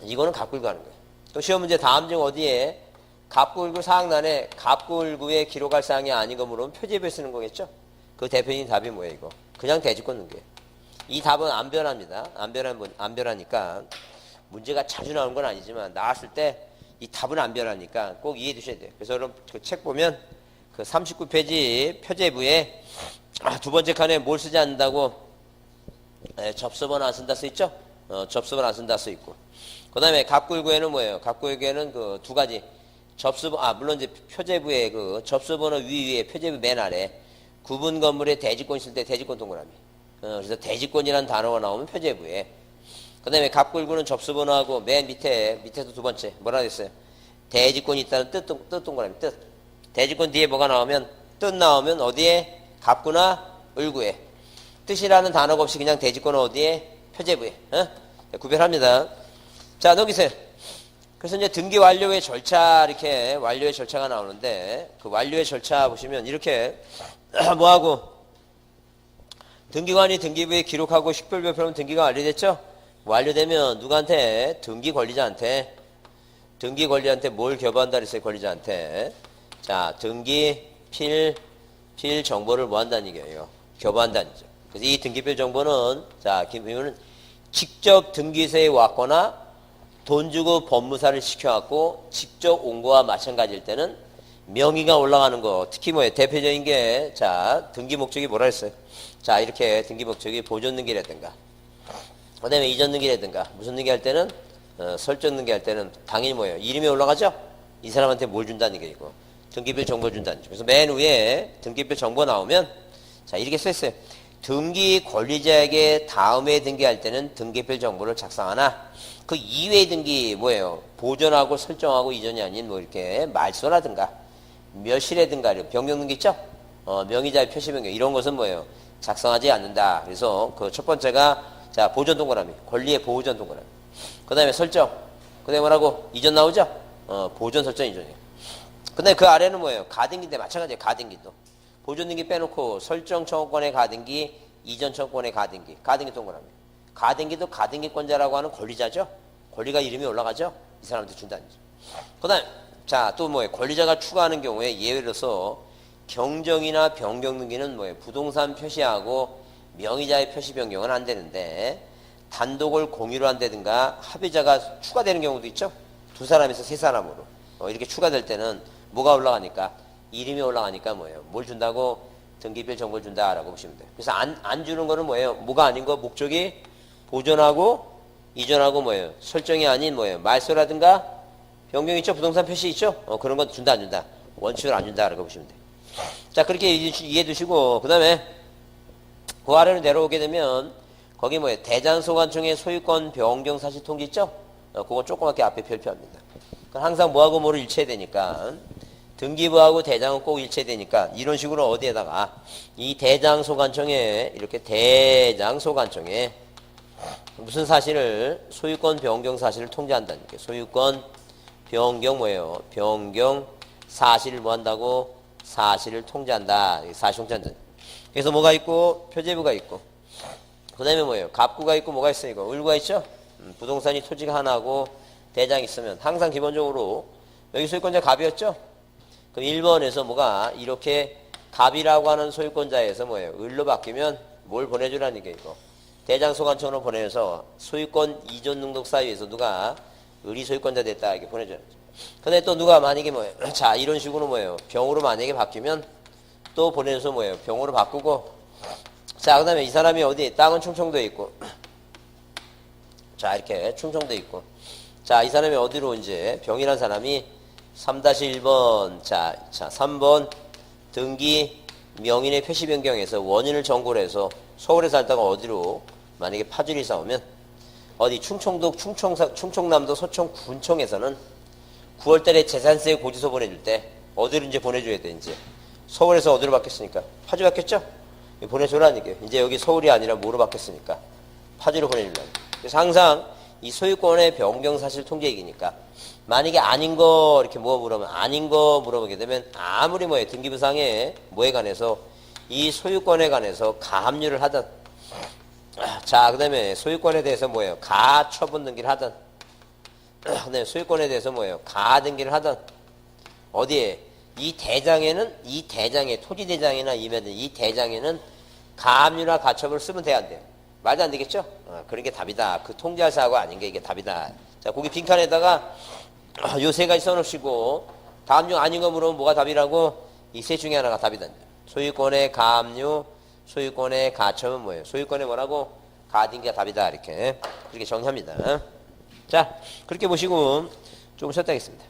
이거는 갑구 을구 하는 거예요. 또 시험 문제 다음 중 어디에 갑구 을구 사항란에 갑구 을구에 기록할 사항이 아닌 거 물으면 표제부에 쓰는 거겠죠? 그 대표적인 답이 뭐예요 이거? 그냥 대지권 등기예요. 이 답은 안 변합니다. 안 변하니까 문제가 자주 나오는 건 아니지만 나왔을 때 이 답은 안 변하니까 꼭 이해해 두셔야 돼요. 그래서 여러분 그 책 보면 그 39페이지 표제부에 두 번째 칸에 뭘 쓰지 않는다고 접수번호 안 쓴다 써 있죠? 접수번호 안 쓴다 써 있고. 그 다음에 갑구 을구에는 뭐예요? 갑구 을구에는 그 두 가지 물론 이제 표제부에 그 접수번호 위에 표제부 맨 아래 구분 건물에 대지권 있을 때 대지권 동그라미. 그래서 대지권이라는 단어가 나오면 표제부에. 그 다음에 갑구 을구는 접수번호하고 맨 밑에서 두 번째 뭐라 그랬어요? 대지권이 있다는 뜻 동그라미 뜻. 대지권 뒤에 뭐가 나오면 뜻 나오면 어디에? 갑구나 을구에. 뜻이라는 단어가 없이 그냥 대지권은 어디에? 표제부에. 구별합니다. 자 넘기세요. 그래서 이제 등기 완료의 절차 이렇게 완료의 절차가 나오는데 그 완료의 절차 보시면 이렇게 뭐하고 등기관이 등기부에 기록하고 식별별표하면 등기가 완료됐죠? 완료되면 누구한테? 등기 권리자한테 뭘 교부한다 그랬어요? 권리자한테. 자 등기 필 정보를 뭐 한다는 얘기예요? 교부한다는 얘기죠. 그래서 이 등기필 정보는 자 기부는 직접 등기소에 왔거나 돈 주고 법무사를 시켜갖고 직접 온 거와 마찬가지일 때는 명의가 올라가는 거. 특히 뭐예요? 대표적인 게 자 등기 목적이 뭐라 했어요? 자 이렇게 등기 목적이 보존 등기라든가 그 다음에 이전 등기라든가 무슨 등기 할 때는 설정 등기 할 때는 당연히 뭐예요? 이름이 올라가죠? 이 사람한테 뭘 준다는 게 이거 등기필 정보 준다는 거죠. 그래서 맨 위에 등기필 정보 나오면 자 이렇게 써있어요. 등기 권리자에게 다음에 등기할 때는 등기필 정보를 작성하나 그 이외의 등기 뭐예요? 보존하고 설정하고 이전이 아닌 뭐 이렇게 말소라든가 몇실이라든가 변경 등기 있죠? 명의자의 표시 변경 이런 것은 뭐예요? 작성하지 않는다. 그래서 그 첫 번째가 자 보존 동그라미 권리의 보존 동그라미 그 다음에 설정 그 다음에 뭐라고? 이전 나오죠? 보존 설정 이전이에요. 그 다음에 그 아래는 뭐예요? 가등기인데 마찬가지예요. 가등기도 보존 등기 빼놓고 설정 청구권의 가등기 이전 청구권의 가등기 동그라미 가등기도 가등기권자라고 하는 권리자죠? 권리가 이름이 올라가죠? 이 사람한테 준다는 거죠. 그 다음에 자 또 뭐예요? 권리자가 추가하는 경우에 예외로서 경정이나 변경 등기는 뭐예요? 부동산 표시하고 명의자의 표시 변경은 안 되는데 단독을 공유로 한다든가 합의자가 추가되는 경우도 있죠. 두 사람에서 세 사람으로 이렇게 추가될 때는 뭐가 올라가니까 이름이 올라가니까 뭐예요? 뭘 준다고? 등기필 정보를 준다라고 보시면 돼요. 그래서 안 주는 거는 뭐예요? 뭐가 아닌 거 목적이 보존하고 이전하고 뭐예요? 설정이 아닌 뭐예요? 말소라든가 변경 있죠? 부동산 표시 있죠? 그런 건 준다 안 준다? 원칙으로 안 준다라고 보시면 돼요. 자 그렇게 이해해 두시고 그 다음에 그 아래로 내려오게 되면 거기 뭐예요? 대장소관청의 소유권 변경 사실 통지 있죠? 그거 조그맣게 앞에 별표합니다. 항상 뭐하고 뭐를 일치해야 되니까 등기부하고 대장은 꼭 일치되니까 이런 식으로 어디에다가 이 대장소관청에 이렇게 대장소관청에 무슨 사실을 소유권 변경 사실을 통지한다는 게 소유권 변경 뭐예요? 변경 사실을 뭐 한다고? 사실을 통지한다. 사실 통지한다. 그래서 뭐가 있고 표제부가 있고 그 다음에 뭐예요? 갑구가 있고 뭐가 있어요? 이거 을구가 있죠? 부동산이 토지가 하나고 대장이 있으면 항상 기본적으로 여기 소유권자 갑이었죠? 그럼 1번에서 뭐가 이렇게 갑이라고 하는 소유권자에서 뭐예요? 을로 바뀌면 뭘 보내주라는 게 이거 대장소관청으로 보내서 소유권 이전 등록 사유에서 누가 을이 소유권자 됐다 이렇게 보내줘야죠. 근데 또 누가 만약에 뭐예요? 자 이런 식으로 뭐예요? 병으로 만약에 바뀌면 또 보내서 뭐예요? 병으로 바꾸고 자, 그 다음에 이 사람이 어디, 땅은 충청도에 있고. 자, 이렇게 충청도에 있고. 자, 이 사람이 어디로 이제 병이란 사람이 3-1번. 자, 3번 등기 명인의 표시 변경에서 원인을 정고로 해서 서울에 살다가 어디로 만약에 파주를 이사 오면 어디 충청도, 충청남도 서청 군청에서는 9월달에 재산세 고지서 보내줄 때 어디로 이제 보내줘야 돼, 이제. 서울에서 어디로 바뀌었으니까? 파주 바뀌었죠? 보내줘라는 얘기예요. 이제 여기 서울이 아니라 뭐로 바뀌었으니까? 파주로 보내주려고. 그래서 항상 이 소유권의 변경 사실 통제이기니까 만약에 아닌 거 이렇게 뭐 물으면 아닌 거 물어보게 되면 아무리 뭐에 등기부상에 뭐에 관해서 이 소유권에 관해서 가압류를 하든 자, 그 다음에 소유권에 대해서 뭐예요? 가처분 등기를 하든 그 다음에 소유권에 대해서 뭐예요? 가등기를 하든 어디에? 이 대장에 토지대장이나 이면은 이 대장에는 가압류나 가처분을 쓰면 돼야 안 돼요? 말도 안 되겠죠? 그런 게 답이다. 그 통제할 사하고 아닌 게 이게 답이다. 자, 거기 빈칸에다가 요 세 가지 써놓으시고 다음 중 아닌 거 물으면 뭐가 답이라고? 이 셋 중에 하나가 답이다. 소유권의 가압류, 소유권의 가처분 뭐예요? 소유권의 뭐라고? 가등기가 답이다. 이렇게 그렇게 정리합니다. 자, 그렇게 보시고 조금 쉬었다 하겠습니다.